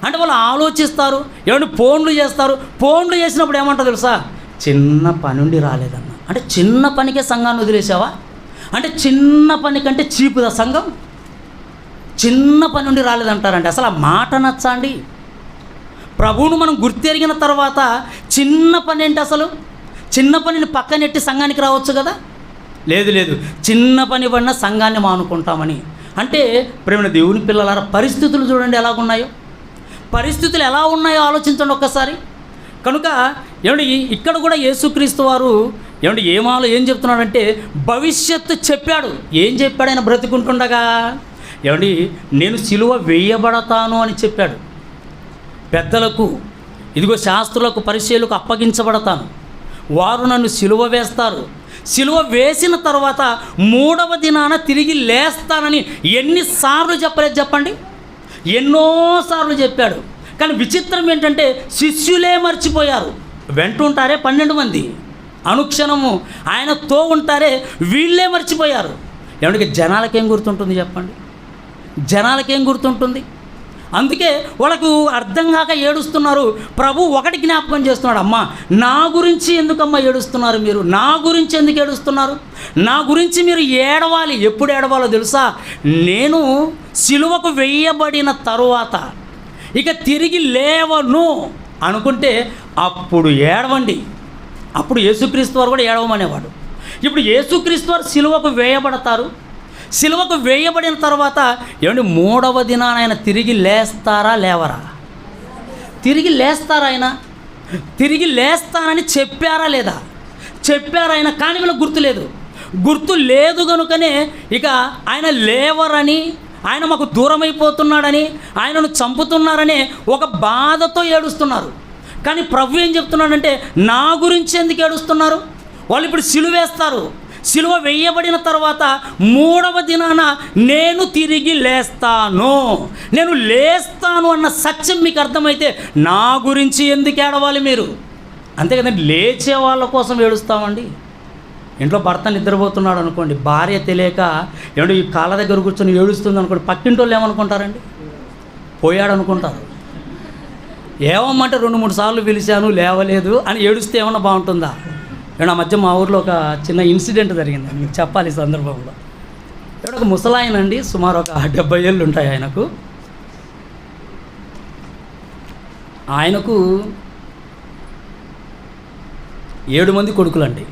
అంటే వాళ్ళు ఆలోచిస్తారు, ఏమంటే ఫోన్లు చేస్తారు. ఫోన్లు చేసినప్పుడు ఏమంటారు తెలుసా? చిన్న పని ఉండి రాలేదన్న. అంటే చిన్న పనికే సంఘాన్ని వదిలేసావా? అంటే చిన్న పని కంటే చీపుదా సంఘం? చిన్న పని ఉండి రాలేదంటారంటే అసలు ఆ మాట నచ్చండి? ప్రభువును మనం గుర్తెరిగిన తర్వాత చిన్న పని ఏంటి అసలు? చిన్న పనిని పక్కనెట్టి సంఘానికి రావచ్చు కదా? లేదు, చిన్న పని పడిన సంఘాన్ని మానుకుంటామని. అంటే ప్రేమ దేవుని పిల్లలారా, పరిస్థితులు చూడండి ఎలాగున్నాయో. పరిస్థితులు ఎలా ఉన్నాయో ఆలోచించండి ఒక్కసారి. కనుక ఏమండి, ఇక్కడ కూడా యేసుక్రీస్తు వారు ఏమండి ఏం చెప్తున్నాడంటే, భవిష్యత్తు చెప్పాడు. ఏం చెప్పాడు ఆయన బ్రతికుంటుండగా? ఏమండి, నేను సిలువ వేయబడతాను అని చెప్పాడు. పెద్దలకు, ఇదిగో శాస్త్రులకు, పరిచయులకు అప్పగించబడతాను, వారు నన్ను సిలువ వేస్తారు, సిలువ వేసిన తర్వాత 3వ దినాన తిరిగి లేస్తానని ఎన్నిసార్లు చెప్పలేదు చెప్పండి? ఎన్నోసార్లు చెప్పాడు. కానీ విచిత్రం ఏంటంటే శిష్యులే మర్చిపోయారు. వెంటుంటారే 12 మంది, అనుక్షణము ఆయనతో ఉంటారే, వీళ్ళే మర్చిపోయారు. ఏమంటే జనాలకేం గుర్తుంటుంది చెప్పండి? జనాలకేం గుర్తుంటుంది? అందుకే వాళ్ళకు అర్థం కాక ఏడుస్తున్నారు. ప్రభు ఒకటి జ్ఞాపకం చేస్తున్నాడు, అమ్మా నా గురించి ఎందుకమ్మా ఏడుస్తున్నారు మీరు? నా గురించి ఎందుకు ఏడుస్తున్నారు? నా గురించి మీరు ఏడవాలి. ఎప్పుడు ఏడవాలో తెలుసా? నేను సిలువకు వేయబడిన తరువాత ఇక తిరిగి లేవను అనుకుంటే అప్పుడు ఏడవండి. అప్పుడు యేసుక్రీస్తు వారు కూడా ఏడవమనేవాడు. ఇప్పుడు యేసుక్రీస్తు వారు సిలువకు వేయబడతారు. సిలువకు వేయబడిన తర్వాత ఏమండి 3వ దినాన ఆయన తిరిగి లేస్తారా లేవరా? తిరిగి లేస్తారా? ఆయన తిరిగి లేస్తానని చెప్పారా లేదా? చెప్పారు ఆయన, కానీ వీళ్ళకి గుర్తు లేదు కనుకనే ఇక ఆయన లేవరని, ఆయన మాకు దూరం అయిపోతున్నాడని, ఆయనను చంపుతున్నారని ఒక బాధతో ఏడుస్తున్నారు. కానీ ప్రభు ఏం చెప్తున్నాడంటే, నా గురించి ఎందుకు ఏడుస్తున్నారు? వాళ్ళు ఇప్పుడు సిలువేస్తారు. సిలువ వేయబడిన తర్వాత 3వ దినాన నేను తిరిగి లేస్తాను, నేను లేస్తాను అన్న సత్యం మీకు అర్థమైతే నా గురించి ఎందుకు ఏడవాలి మీరు? అంతే కదండి, లేచే వాళ్ళ కోసం ఏడుస్తామండి. ఇంట్లో భర్త నిద్రపోతున్నాడు అనుకోండి, భార్య తెలియక ఏమంటే ఈ కాళ్ళ దగ్గర కూర్చొని ఏడుస్తుంది అనుకోండి, పక్కింటి వాళ్ళు ఏమనుకుంటారండి? పోయాడు అనుకుంటారు. ఏమమ్మంటే 2-3 సార్లు పిలిచాను లేవలేదు అని ఏడుస్తే ఏమన్నా బాగుంటుందా? ఆ మధ్య మా ఊర్లో ఒక చిన్న ఇన్సిడెంట్ జరిగింది, మీకు చెప్పాలి ఈ సందర్భంలో. ఇక్కడ ఒక ముసలాయన అండి, సుమారు ఒక 70 ఏళ్ళు ఉంటాయి ఆయనకు. 7 మంది కొడుకులండి,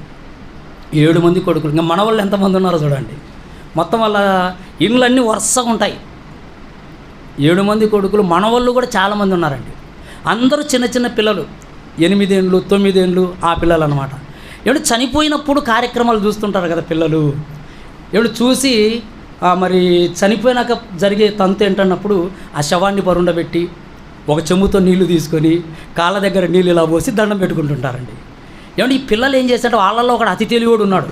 7 మంది కొడుకులు. ఇంకా మన వాళ్ళు ఎంతమంది ఉన్నారో చూడండి. మొత్తం వాళ్ళ ఇండ్లన్నీ వరుసగా ఉంటాయి. 7 మంది కొడుకులు. మనవాళ్ళు కూడా చాలామంది ఉన్నారండి. అందరూ చిన్న చిన్న పిల్లలు, 8 ఏళ్ళు 9 ఏళ్ళు ఆ పిల్లలు అనమాట. ఏమిటి చనిపోయినప్పుడు కార్యక్రమాలు చూస్తుంటారు కదా పిల్లలు. ఏమిటి చూసి మరి చనిపోయినాక జరిగే తంతు ఏంటన్నప్పుడు ఆ శవాన్ని పరుండబెట్టి ఒక చెంబుతో నీళ్లు తీసుకొని కాళ్ళ దగ్గర నీళ్ళు ఇలా పోసి దండం పెట్టుకుంటుంటారండి. ఏమంటే ఈ పిల్లలు ఏం చేశాడు, వాళ్ళల్లో ఒకడు అతి తెలివిడు ఉన్నాడు.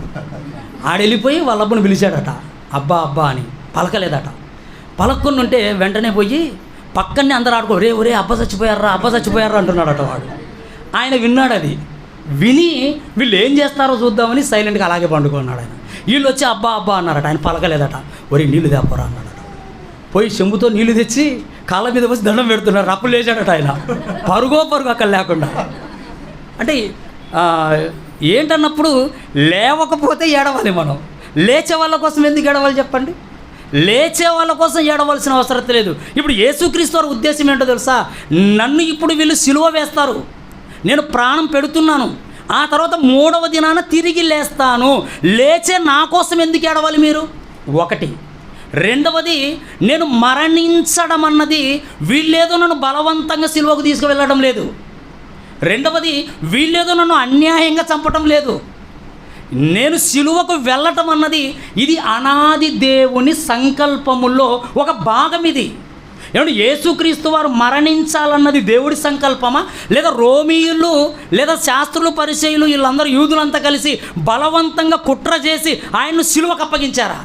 ఆడెళ్ళిపోయి వాళ్ళ అబ్బను పిలిచాడట, అబ్బా అబ్బా అని. పలకలేదట. పలక్కొని ఉంటే వెంటనే పోయి పక్కనే అందరూ ఆడుకో, ఒరే అబ్బ చచ్చిపోయారా అంటున్నాడట వాడు. ఆయన విన్నాడు. అది విని వీళ్ళు ఏం చేస్తారో చూద్దామని సైలెంట్గా అలాగే పండుకున్నాడు ఆయన. వీళ్ళు వచ్చి అబ్బా అన్నారట. ఆయన పలకలేదట. ఒరే నీళ్ళు తేపరా అన్నాడట. పోయి చెంబుతో నీళ్లు తెచ్చి కాళ్ళ మీద వచ్చి దండం పెడుతున్నారు. అప్పుడు లేచాడట ఆయన, పరుగు అక్కడ లేకుండా. అంటే ఏంటన్నప్పుడు లేవకపోతే ఏడవాలి మనం. లేచే వాళ్ళ కోసం ఎందుకు ఏడవాలి చెప్పండి? లేచే వాళ్ళ కోసం ఏడవలసిన అవసరం లేదు. ఇప్పుడు యేసుక్రీస్తు వారి ఉద్దేశం ఏంటో తెలుసా? నన్ను ఇప్పుడు వీళ్ళు సిలువ వేస్తారు, నేను ప్రాణం పెడుతున్నాను, ఆ తర్వాత 3వ దినాన తిరిగి లేస్తాను. లేచే నా కోసం ఎందుకు ఏడవాలి మీరు? ఒకటి. రెండవది, నేను మరణించడం అన్నది వీళ్ళేదో నన్ను బలవంతంగా సిలువకు తీసుకువెళ్ళడం లేదు. రెండవది, వీళ్ళేదో నన్ను అన్యాయంగా చంపటం లేదు. నేను సిలువకు వెళ్ళటం అన్నది ఇది అనాది దేవుని సంకల్పముల్లో ఒక భాగం. ఇది ఏమంటే యేసుక్రీస్తు వారు మరణించాలన్నది దేవుడి సంకల్పమా, లేదా రోమీయులు లేదా శాస్త్రులు పరిచయులు వీళ్ళందరూ యూదులంతా కలిసి బలవంతంగా కుట్ర చేసి ఆయన్ను సిలువకు అప్పగించారా?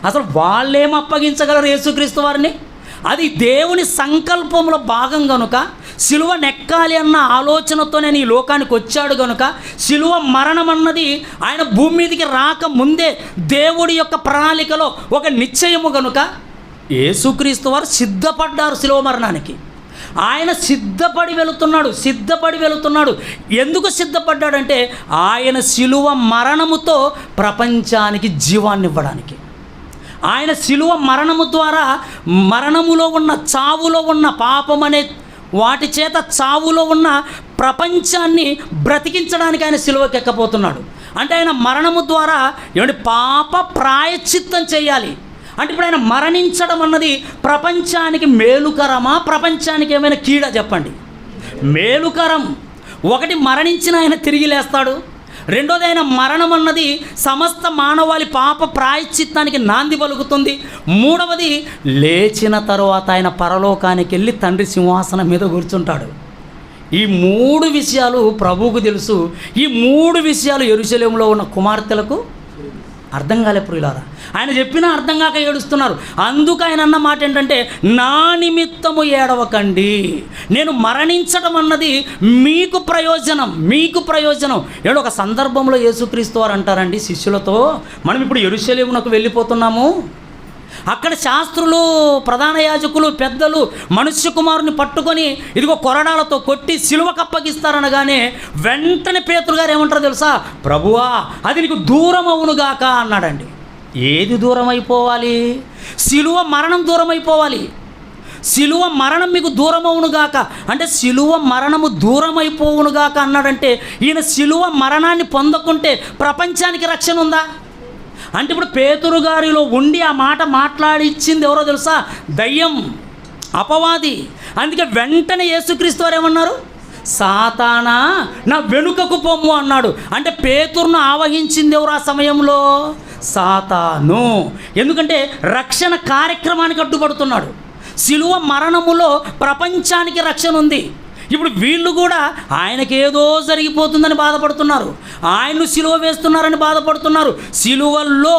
అసలు వాళ్ళేం అప్పగించగలరు యేసుక్రీస్తు వారిని? అది దేవుని సంకల్పంలో భాగం కనుక, సిలువ నెక్కాలి అన్న ఆలోచనతో నేను ఈ లోకానికి వచ్చాడు కనుక, సిలువ మరణం అన్నది ఆయన భూమి మీదకి రాకముందే దేవుడి యొక్క ప్రణాళికలో ఒక నిశ్చయము కనుక యేసుక్రీస్తు వారు సిద్ధపడ్డారు సిలువ మరణానికి. ఆయన సిద్ధపడి వెళుతున్నాడు. ఎందుకు సిద్ధపడ్డాడంటే ఆయన సిలువ మరణముతో ప్రపంచానికి జీవాన్ని ఇవ్వడానికి. ఆయన సిలువ మరణము ద్వారా మరణములో ఉన్న, చావులో ఉన్న, పాపం అనే వాటి చేత చావులో ఉన్న ప్రపంచాన్ని బ్రతికించడానికి ఆయన సిలువకి ఎక్కబోతున్నాడు. అంటే ఆయన మరణము ద్వారా ఏమంటే పాప ప్రాయశ్చిత్తం చేయాలి. అంటే ఇప్పుడు ఆయన మరణించడం అన్నది ప్రపంచానికి మేలుకరమా, ప్రపంచానికి ఏమైనా కీడ చెప్పండి? మేలుకరం. ఒకటి, మరణించిన ఆయన తిరిగి లేస్తాడు. రెండోది, ఆయన మరణం అన్నది సమస్త మానవాళి పాప ప్రాయశ్చిత్తానికి నాంది పలుకుతుంది. మూడవది, లేచిన తరువాత ఆయన పరలోకానికి వెళ్ళి తండ్రి సింహాసనం మీద కూర్చుంటాడు. ఈ 3 విషయాలు ప్రభువుకు తెలుసు. ఈ 3 విషయాలు యెరూషలేములో ఉన్న కుమార్తెలకు అర్థం కాలే ప్రియులారా. ఆయన చెప్పినా అర్థం కాక ఏడుస్తున్నారు. అందుకు ఆయన అన్న మాట ఏంటంటే, నా నిమిత్తము ఏడవకండి, నేను మరణించడం అన్నది మీకు ప్రయోజనం. ఏదో ఒక సందర్భంలో యేసుక్రీస్తు వారు అంటారండి శిష్యులతో, మనం ఇప్పుడు యెరూషలేమునకు వెళ్ళిపోతున్నాము, అక్కడ శాస్త్రులు, ప్రధాన యాజకులు, పెద్దలు మనుష్య కుమారుని పట్టుకొని ఇదిగో కొరడాలతో కొట్టి సిలువకు అప్పగిస్తారనగానే వెంటనే పేతురు గారు ఏమంటారో తెలుసా? ప్రభువా, అది నీకు దూరం అవునుగాక అన్నాడండి. ఏది దూరం అయిపోవాలి? సిలువ మరణం దూరం అయిపోవాలి. సిలువ మరణం మీకు దూరం అవునుగాక అంటే సిలువ మరణము దూరం అయిపోవునుగాక అన్నాడంటే ఈయన సిలువ మరణాన్ని పొందకుంటే ప్రపంచానికి రక్షణ ఉందా? అంటే ఇప్పుడు పేతురు గారిలో ఉండి ఆ మాట మాట్లాడిచ్చింది ఎవరో తెలుసా? దయ్యం, అపవాది. అందుకే వెంటనే యేసుక్రీస్తు వారు ఏమన్నారు? సాతానా నా వెనుకకు పొమ్ము అన్నాడు. అంటే పేతురును ఆవహించింది ఎవరు ఆ సమయంలో? సాతాను. ఎందుకంటే రక్షణ కార్యక్రమానికి అడ్డుపడుతున్నాడు. సిలువ మరణములో ప్రపంచానికి రక్షణ ఉంది. ఇప్పుడు వీళ్ళు కూడా ఆయనకేదో జరిగిపోతుందని బాధపడుతున్నారు, ఆయన్ను సిలువ వేస్తున్నారని బాధపడుతున్నారు. సిలువల్లో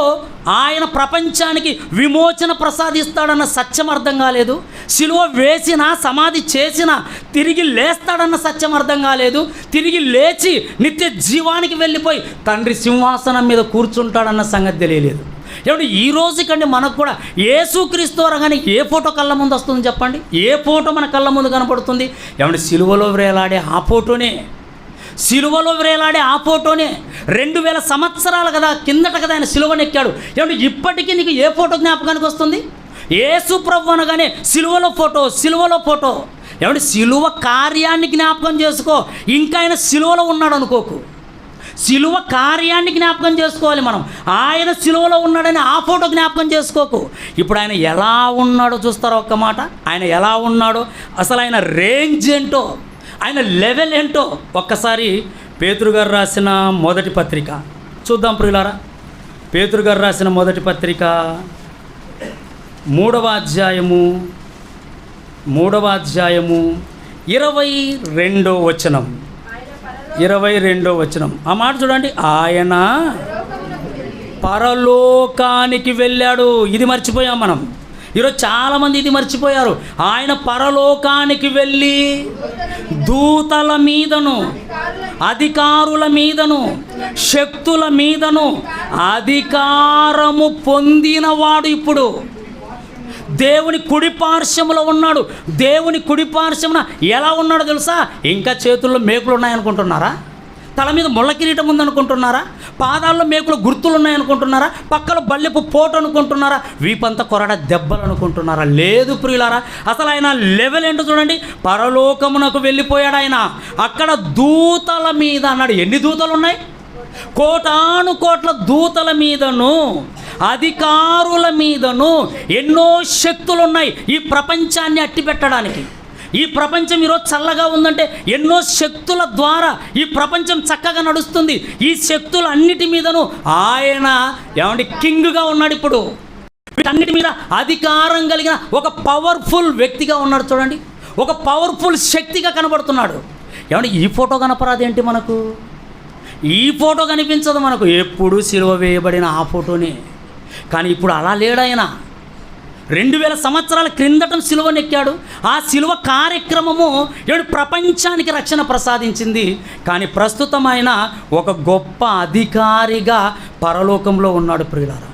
ఆయన ప్రపంచానికి విమోచన ప్రసాదిస్తాడన్న సత్యం అర్థం కాలేదు. సిలువ వేసినా సమాధి చేసినా తిరిగి లేస్తాడన్న సత్యం అర్థం కాలేదు. తిరిగి లేచి నిత్య జీవానికి వెళ్ళిపోయి తండ్రి సింహాసనం మీద కూర్చుంటాడన్న సంగతి తెలియలేదు. ఏమంటే ఈ రోజుకండి మనకు కూడా యేసుక్రీస్తు అనగానే ఏ ఫోటో కళ్ళ ముందు వస్తుంది చెప్పండి? ఏ ఫోటో మన కళ్ళ ముందు కనపడుతుంది? ఏమంటే సిలువలో వ్రేలాడే ఆ ఫోటోనే, సిలువలో వ్రేలాడే ఆ ఫోటోనే. 2000 సంవత్సరాలు కదా కిందట కదా ఆయన సిలువనెక్కాడు. ఏమంటే ఇప్పటికీ నీకు ఏ ఫోటో జ్ఞాపకానికి వస్తుంది? యేసు ప్రభు అనగానే సిలువలో ఫోటో, సిలువలో ఫోటో. ఏమంటే సిలువ కార్యాన్ని జ్ఞాపకం చేసుకో, ఇంకా ఆయన సిలువలో ఉన్నాడు అనుకోకు. సిలువ కార్యాన్ని జ్ఞాపకం చేసుకోవాలి మనం. ఆయన సిలువలో ఉన్నాడని ఆ ఫోటో జ్ఞాపకం చేసుకోకు. ఇప్పుడు ఆయన ఎలా ఉన్నాడో చూస్తారో ఒక్క మాట. ఆయన ఎలా ఉన్నాడో, అసలు ఆయన రేంజ్ ఏంటో, ఆయన లెవెల్ ఏంటో ఒక్కసారి పేతురు గారు రాసిన మొదటి పత్రిక చూద్దాం ప్రియులారా. పేతురు గారు రాసిన మొదటి పత్రిక 3వ అధ్యాయము 22వ వచనం. 22వ వచనం ఆ మాట చూడండి. ఆయన పరలోకానికి వెళ్ళాడు. ఇది మర్చిపోయాం మనం. ఈరోజు చాలామంది ఇది మర్చిపోయారు. ఆయన పరలోకానికి వెళ్ళి దూతల మీదను, అధికారుల మీదను, శక్తుల మీదను అధికారము పొందినవాడు ఇప్పుడు దేవుని కుడిపార్శ్వములో ఉన్నాడు. దేవుని కుడిపార్శ్వమున ఎలా ఉన్నాడో తెలుసా? ఇంకా చేతుల్లో మేకులు ఉన్నాయనుకుంటున్నారా? తల మీద ముళ్ళ కిరీటం ఉందనుకుంటున్నారా? పాదాల్లో మేకులు గుర్తులు ఉన్నాయనుకుంటున్నారా? పక్కలో బల్లెపు పోటు అనుకుంటున్నారా? వీపంతా కొరడ దెబ్బలు అనుకుంటున్నారా? లేదు ప్రియులారా, అసలు ఆయన లెవెల్ ఏంటో చూడండి. పరలోకమునకు వెళ్ళిపోయాడు ఆయన. అక్కడ దూతల మీద అన్నాడు. ఎన్ని దూతలు ఉన్నాయి? కోటాను కోట్ల దూతల మీదను, అధికారుల మీదను ఎన్నో శక్తులు ఉన్నాయి ఈ ప్రపంచాన్ని అట్టిపెట్టడానికి. ఈ ప్రపంచం ఈరోజు చల్లగా ఉందంటే ఎన్నో శక్తుల ద్వారా ఈ ప్రపంచం చక్కగా నడుస్తుంది. ఈ శక్తులన్నిటి మీదను ఆయన ఏమంటే కింగ్గా ఉన్నాడు. ఇప్పుడు వీటన్నిటి మీద అధికారం కలిగిన ఒక పవర్ఫుల్ వ్యక్తిగా ఉన్నాడు. చూడండి, ఒక పవర్ఫుల్ శక్తిగా కనబడుతున్నాడు. ఏమంటే ఈ ఫోటో కనపరాదేంటి మనకు? ఈ ఫోటో కనిపించదు మనకు. ఎప్పుడు సిలువ వేయబడిన ఆ ఫోటోనే. కానీ ఇప్పుడు అలా లేడు ఆయన. 2000 సంవత్సరాల క్రిందట సిలువనెక్కాడు. ఆ సిలువ కార్యక్రమము ఏడు ప్రపంచానికి రక్షణ ప్రసాదించింది. కానీ ప్రస్తుతం ఆయన ఒక గొప్ప అధికారిగా పరలోకంలో ఉన్నాడు ప్రియులారా.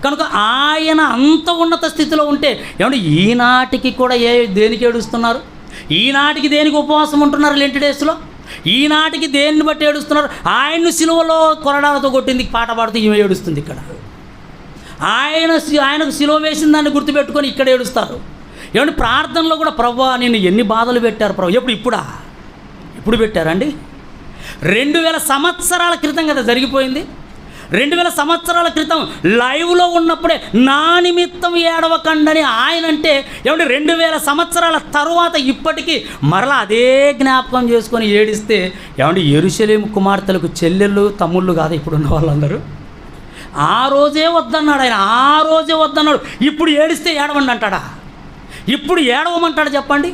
కనుక ఆయన అంత ఉన్నత స్థితిలో ఉంటే ఏమంటే ఈనాటికి కూడా దేనికి ఏడుస్తున్నారు? ఈనాటికి దేనికి ఉపవాసం ఉంటున్నారు? లెంట్ డేస్లో ఈనాటికి దేన్ని బట్టి ఏడుస్తున్నారు? ఆయన్ను సిలువలో కొరడాలతో కొట్టింది పాట పాడుతూ ఈమె ఏడుస్తుంది ఇక్కడ. ఆయనకు సిలువ వేసిన దాన్ని గుర్తుపెట్టుకొని ఇక్కడ ఏడుస్తారు. ఏమంటే ప్రార్థనలో కూడా ప్రభువా నేను ఎన్ని బాధలు పెట్టారు ప్రభు. ఇప్పుడు పెట్టారండి? 2000 సంవత్సరాల క్రితం కదా జరిగిపోయింది. 2000 సంవత్సరాల క్రితం లైవ్లో ఉన్నప్పుడే నా నిమిత్తం ఏడవకండని ఆయన అంటే ఏమంటే 2000 సంవత్సరాల తరువాత ఇప్పటికీ మరలా అదే జ్ఞాపకం చేసుకొని ఏడిస్తే ఏమంటే యెరూషలేము కుమార్తెలకు చెల్లెళ్ళు తమ్ముళ్ళు కాదు ఇప్పుడున్న వాళ్ళందరూ. ఆ రోజే వద్దన్నాడు ఆయన, ఆ రోజే వద్దన్నాడు. ఇప్పుడు ఏడిస్తే ఏడవండి అంటాడా? ఇప్పుడు ఏడవమంటాడు చెప్పండి?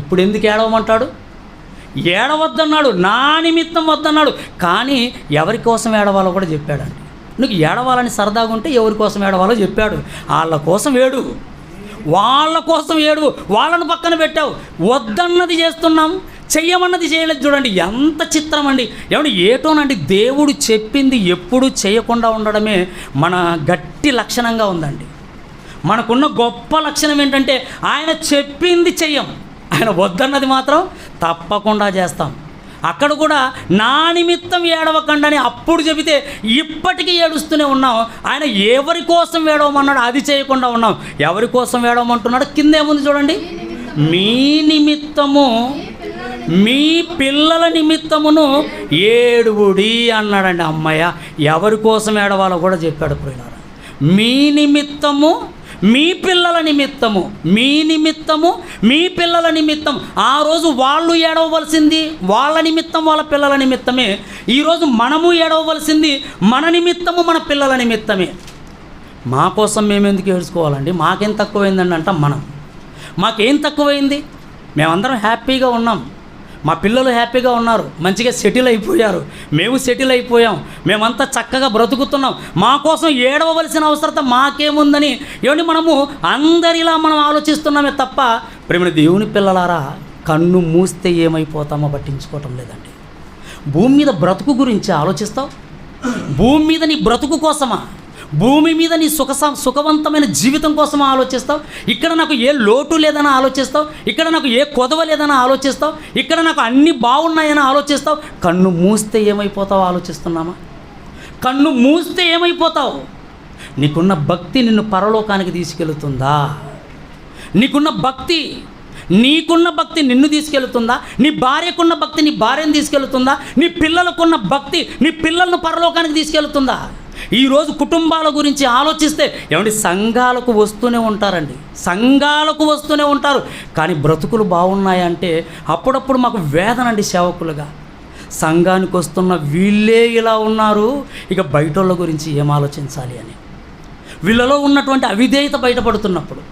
ఇప్పుడు ఎందుకు ఏడవమంటాడు? ఏడవద్దన్నాడు, నా నిమిత్తం వద్దన్నాడు. కానీ ఎవరి కోసం ఏడవాలో కూడా చెప్పాడండి. నీకు ఏడవాలని సరదాగా ఉంటే ఎవరి కోసం ఏడవాలో చెప్పాడు. వాళ్ళ కోసం ఏడు, వాళ్ళ కోసం ఏడు. వాళ్ళను పక్కన పెట్టావు. వద్దన్నది చేస్తున్నాం, చెయ్యమన్నది చేయలేదు. చూడండి ఎంత చిత్రం అండి. ఏమంటే ఏటోనండి, దేవుడు చెప్పింది ఎప్పుడు చేయకుండా ఉండడమే మన గట్టి లక్షణంగా ఉందండి. మనకున్న గొప్ప లక్షణం ఏంటంటే ఆయన చెప్పింది చెయ్యం, ఆయన వద్దన్నది మాత్రం తప్పకుండా చేస్తాం. అక్కడ కూడా నా నిమిత్తం ఏడవకండి అని అప్పుడు చెబితే ఇప్పటికీ ఏడుస్తూనే ఉన్నాం. ఆయన ఎవరి కోసం ఏడవమన్నాడు అది చేయకుండా ఉన్నాం. ఎవరి కోసం ఏడవమంటున్నాడు? కింద ఏముంది చూడండి, మీ నిమిత్తము మీ పిల్లల నిమిత్తమును ఏడువుడి అన్నాడండి. అమ్మయ్య, ఎవరి కోసం ఏడవాలో కూడా చెప్పాడు ప్రియులారా. మీ నిమిత్తము మీ పిల్లల నిమిత్తము, మీ నిమిత్తము మీ పిల్లల నిమిత్తం. ఆ రోజు వాళ్ళు ఏడవలసింది వాళ్ళ నిమిత్తం, వాళ్ళ పిల్లల నిమిత్తమే. ఈరోజు మనము ఏడవలసింది మన నిమిత్తము, మన పిల్లల నిమిత్తమే. మా కోసం మేము ఎందుకు ఏడుచుకోవాలండి? మాకేం తక్కువైందండి అంటాం మనం. మాకేం తక్కువైంది? మేమందరం హ్యాపీగా ఉన్నాం. మా పిల్లలు హ్యాపీగా ఉన్నారు, మంచిగా సెటిల్ అయిపోయారు, మేము సెటిల్ అయిపోయాం, మేమంతా చక్కగా బ్రతుకుతున్నాం, మా కోసం ఏడవలసిన అవసరం మాకేముందని ఏమండి మనము అందరిలా మనం ఆలోచిస్తున్నామే తప్ప ప్రేమ దేవుని పిల్లలారా కన్ను మూస్తే ఏమైపోతామో పట్టించుకోవటం లేదండి. భూమి మీద బ్రతుకు గురించి ఆలోచిస్తావు? భూమి మీద నీ బ్రతుకు కోసమా? భూమి మీద నీ సుఖవంతమైన జీవితం కోసం ఆలోచిస్తావు? ఇక్కడ నాకు ఏ లోటు లేదని ఆలోచిస్తావు? ఇక్కడ నాకు ఏ కొదవ లేదని ఆలోచిస్తావు? ఇక్కడ నాకు అన్నీ బాగున్నాయని ఆలోచిస్తావు? కన్ను మూస్తే ఏమైపోతావు ఆలోచిస్తున్నామా? కన్ను మూస్తే ఏమైపోతావు? నీకున్న భక్తి నిన్ను పరలోకానికి తీసుకెళ్తుందా? నీకున్న భక్తి నిన్ను తీసుకెళ్తుందా? నీ భార్యకున్న భక్తి నీ భార్యను తీసుకెళ్తుందా? నీ పిల్లలకున్న భక్తి నీ పిల్లలను పరలోకానికి తీసుకెళ్తుందా? ఈరోజు కుటుంబాల గురించి ఆలోచిస్తే ఏమంటే సంఘాలకు వస్తూనే ఉంటారు, కానీ బ్రతుకులు బాగున్నాయంటే అప్పుడప్పుడు మాకు వేదనండి. సేవకులుగా సంఘానికి వస్తున్న వీళ్ళే ఇలా ఉన్నారు, ఇక బయట వాళ్ళ గురించి ఏం ఆలోచించాలి అని. వీళ్ళలో ఉన్నటువంటి అవిధేయత బయటపడుతున్నప్పుడు,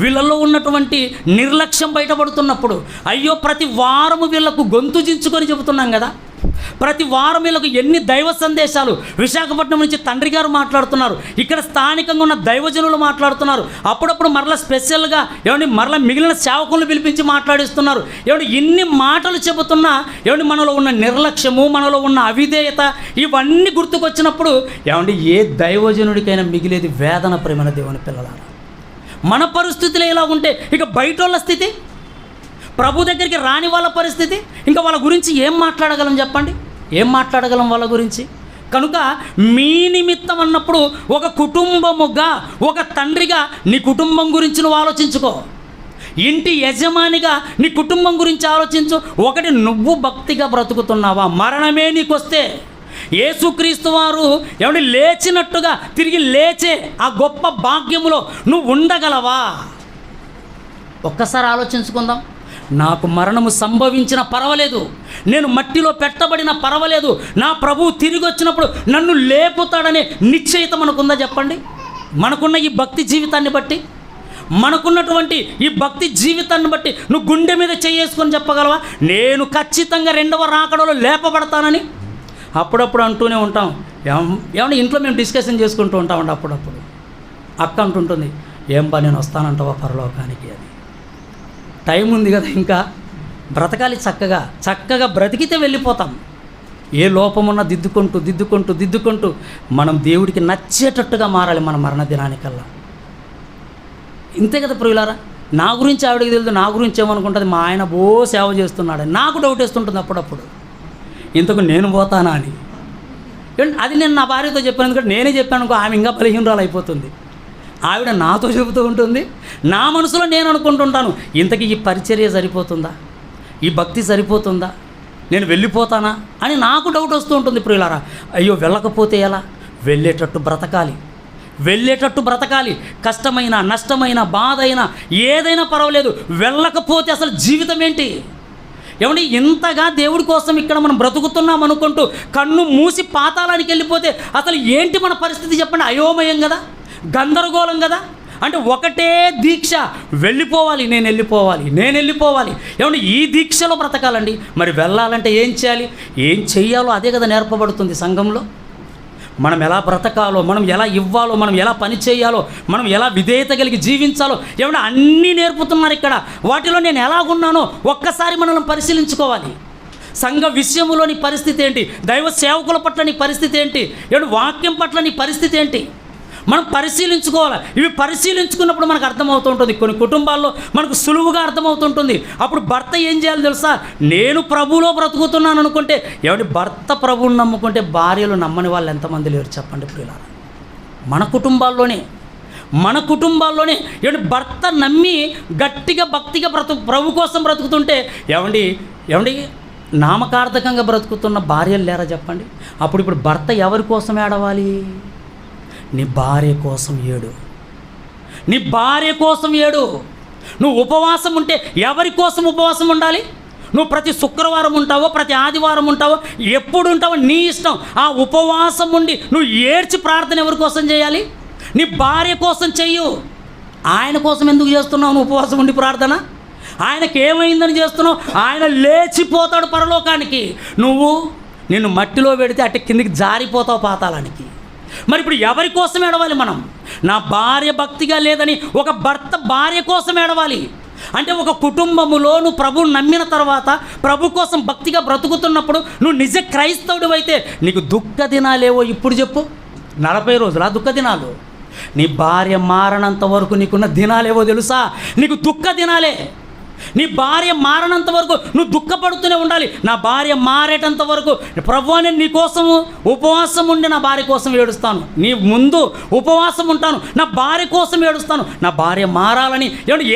వీళ్ళల్లో ఉన్నటువంటి నిర్లక్ష్యం బయటపడుతున్నప్పుడు, అయ్యో ప్రతి వారము వీళ్ళకు గొంతు చించుకొని చెబుతున్నాం కదా, ప్రతి వారం వీళ్ళకు ఎన్ని దైవ సందేశాలు విశాఖపట్నం నుంచి తండ్రి గారు మాట్లాడుతున్నారు, ఇక్కడ స్థానికంగా ఉన్న దైవజనులు మాట్లాడుతున్నారు, అప్పుడప్పుడు మరలా స్పెషల్గా ఏమంటే మరలా మిగిలిన సేవకులను పిలిపించి మాట్లాడిస్తున్నారు. ఏమంటే ఇన్ని మాటలు చెబుతున్నా ఏమంటే మనలో ఉన్న నిర్లక్ష్యము, మనలో ఉన్న అవిధేయత ఇవన్నీ గుర్తుకొచ్చినప్పుడు ఏమంటే ఏ దైవజనుడికైనా మిగిలేది వేదన. ప్రేమ దేవుని పిల్లలారా, మన పరిస్థితులు ఎలా ఉంటే ఇక బయట వాళ్ళ స్థితి, ప్రభు దగ్గరికి రాని వాళ్ళ పరిస్థితి, ఇంకా వాళ్ళ గురించి ఏం మాట్లాడగలం చెప్పండి? ఏం మాట్లాడగలం వాళ్ళ గురించి? కనుక మీ నిమిత్తం అన్నప్పుడు ఒక కుటుంబముగా, ఒక తండ్రిగా నీ కుటుంబం గురించి నువ్వు ఆలోచించుకో. ఇంటి యజమానిగా నీ కుటుంబం గురించి ఆలోచించు. ఒకటి, నువ్వు భక్తిగా బ్రతుకుతున్నావా? మరణమే నీకొస్తే యేసుక్రీస్తు వారు ఏమంటే లేచినట్టుగా తిరిగి లేచే ఆ గొప్ప భాగ్యములో నువ్వు ఉండగలవా? ఒక్కసారి ఆలోచించుకుందాం. నాకు మరణము సంభవించిన పర్వాలేదు, నేను మట్టిలో పెట్టబడిన పర్వాలేదు, నా ప్రభువు తిరిగి వచ్చినప్పుడు నన్ను లేపుతాడనే నిశ్చయిత మనకుందా చెప్పండి? మనకున్న ఈ భక్తి జీవితాన్ని బట్టి, మనకున్నటువంటి ఈ భక్తి జీవితాన్ని బట్టి నువ్వు గుండె మీద చేసుకొని చెప్పగలవా? నేను ఖచ్చితంగా రెండవ రాకడలో లేపబడతానని. అప్పుడప్పుడు అంటూనే ఉంటాం, ఏమన్నా ఇంట్లో మేము డిస్కషన్ చేసుకుంటూ ఉంటామండి. అప్పుడప్పుడు అక్క అంటుంటుంది, ఏం బా నేను వస్తానంటావా పరలోకానికి అని. టైం ఉంది కదా, ఇంకా బ్రతకాలి, చక్కగా బ్రతికితే వెళ్ళిపోతాం. ఏ లోపమున్నా దిద్దుకుంటూ మనం దేవుడికి నచ్చేటట్టుగా మారాలి మన మరణ దినానికల్లా. ఇంతే కదా ప్రియులారా. నా గురించి ఆవిడకి తెలియదు, నా గురించి ఏమనుకుంటుంది, మా ఆయన సేవ చేస్తున్నాడని నాకు డౌట్ వేస్తుంటుంది అప్పుడప్పుడు, ఇంతకు నేను పోతానా అని. అది నేను నా భార్యతో చెప్పాను, ఎందుకంటే నేనే చెప్పాను అనుకో ఆమె ఇంకా బలహీనరాలు అయిపోతుంది. ఆవిడ నాతో చెబుతూ ఉంటుంది, నా మనసులో నేను అనుకుంటుంటాను, ఇంతకీ ఈ పరిచర్య సరిపోతుందా, ఈ భక్తి సరిపోతుందా, నేను వెళ్ళిపోతానా అని నాకు డౌట్ వస్తూ ఉంటుంది ప్రియులారా. అయ్యో వెళ్ళకపోతే ఎలా? వెళ్ళేటట్టు బ్రతకాలి. కష్టమైన, నష్టమైన, బాధ అయినా ఏదైనా పర్వాలేదు, వెళ్ళకపోతే అసలు జీవితం ఏంటి? ఏమంటే ఇంతగా దేవుడి కోసం ఇక్కడ మనం బ్రతుకుతున్నాం అనుకుంటూ కన్ను మూసి పాతాళానికి వెళ్ళిపోతే అసలు ఏంటి మన పరిస్థితి చెప్పండి? అయోమయం కదా, గందరగోళం కదా. అంటే ఒకటే దీక్ష, వెళ్ళిపోవాలి, నేను వెళ్ళిపోవాలి. ఏమంటే ఈ దీక్షలో బ్రతకాలండి. మరి వెళ్ళాలంటే ఏం చేయాలి? ఏం చెయ్యాలో అదే కదా నేర్పబడుతుంది సంఘంలో. మనం ఎలా బ్రతకాలో, మనం ఎలా ఇవ్వాలో, మనం ఎలా పని చేయాలో, మనం ఎలా విధేయత కలిగి జీవించాలో ఏమన్నా అన్నీ నేర్పుతున్నారు ఇక్కడ. వాటిలో నేను ఎలాగున్నానో ఒక్కసారి మనల్ని పరిశీలించుకోవాలి. సంఘ విషయంలో నీ పరిస్థితి ఏంటి? దైవ సేవకుల పట్ల నీ పరిస్థితి ఏంటి? ఏడు వాక్యం పట్ల నీ పరిస్థితి ఏంటి? మనం పరిశీలించుకోవాలి. ఇవి పరిశీలించుకున్నప్పుడు మనకు అర్థమవుతుంటుంది. కొన్ని కుటుంబాల్లో మనకు సులువుగా అర్థమవుతుంటుంది. అప్పుడు భర్త ఏం చేయాలి తెలుసా? నేను ప్రభువులో బ్రతుకుతున్నాను అనుకుంటే, ఏమంటే భర్త ప్రభువుని నమ్ముకుంటే భార్యలు నమ్మని వాళ్ళు ఎంతమంది లేరు చెప్పండి ప్రియులారా. మన కుటుంబాల్లోనే ఏమంటే భర్త నమ్మి గట్టిగా భక్తిగా ప్రభు కోసం బ్రతుకుతుంటే ఏమండి నామకార్థకంగా బ్రతుకుతున్న భార్యలు లేరా చెప్పండి? ఇప్పుడు భర్త ఎవరి కోసం ఏడవాలి? నీ భార్య కోసం ఏడు. నువ్వు ఉపవాసం ఉంటే ఎవరి కోసం ఉపవాసం ఉండాలి? నువ్వు ప్రతి శుక్రవారం ఉంటావో, ప్రతి ఆదివారం ఉంటావో, ఎప్పుడు ఉంటావో నీ ఇష్టం. ఆ ఉపవాసం ఉండి నువ్వు ఏడ్చి ప్రార్థన ఎవరి కోసం చేయాలి? నీ భార్య కోసం చెయ్యు. ఆయన కోసం ఎందుకు చేస్తున్నావు నువ్వు ఉపవాసం ఉండి ప్రార్థన? ఆయనకి ఏమైందని చేస్తున్నావు? ఆయన లేచిపోతాడు పరలోకానికి. నిన్ను మట్టిలో పెడితే అటు కిందికి జారిపోతావు పాతాళానికి. మరి ఇప్పుడు ఎవరి కోసం ఏడవాలి మనం? నా భార్య భక్తిగా లేదని ఒక భర్త భార్య కోసం ఏడవాలి. అంటే ఒక కుటుంబములో నువ్వు ప్రభువుని నమ్మిన తర్వాత ప్రభు కోసం భక్తిగా బ్రతుకుతున్నప్పుడు నువ్వు నిజ క్రైస్తవుడు అయితే నీకు దుఃఖ దినాలేవో ఇప్పుడు చెప్పు. 40 రోజులు ఆ దుఃఖ దినాలు. నీ భార్య మారనంత వరకు నీకున్న దినాలేవో తెలుసా? నీకు దుఃఖ దినాలే. నీ భార్య మారనంత వరకు నువ్వు దుఃఖపడుతూనే ఉండాలి. నా భార్య మారేటంత వరకు ప్రభువా నేను నీ కోసము ఉపవాసం ఉండి నా భార్య కోసం ఏడుస్తాను, నీ ముందు ఉపవాసం ఉంటాను, నా భార్య కోసం ఏడుస్తాను. నా భార్య మారాలని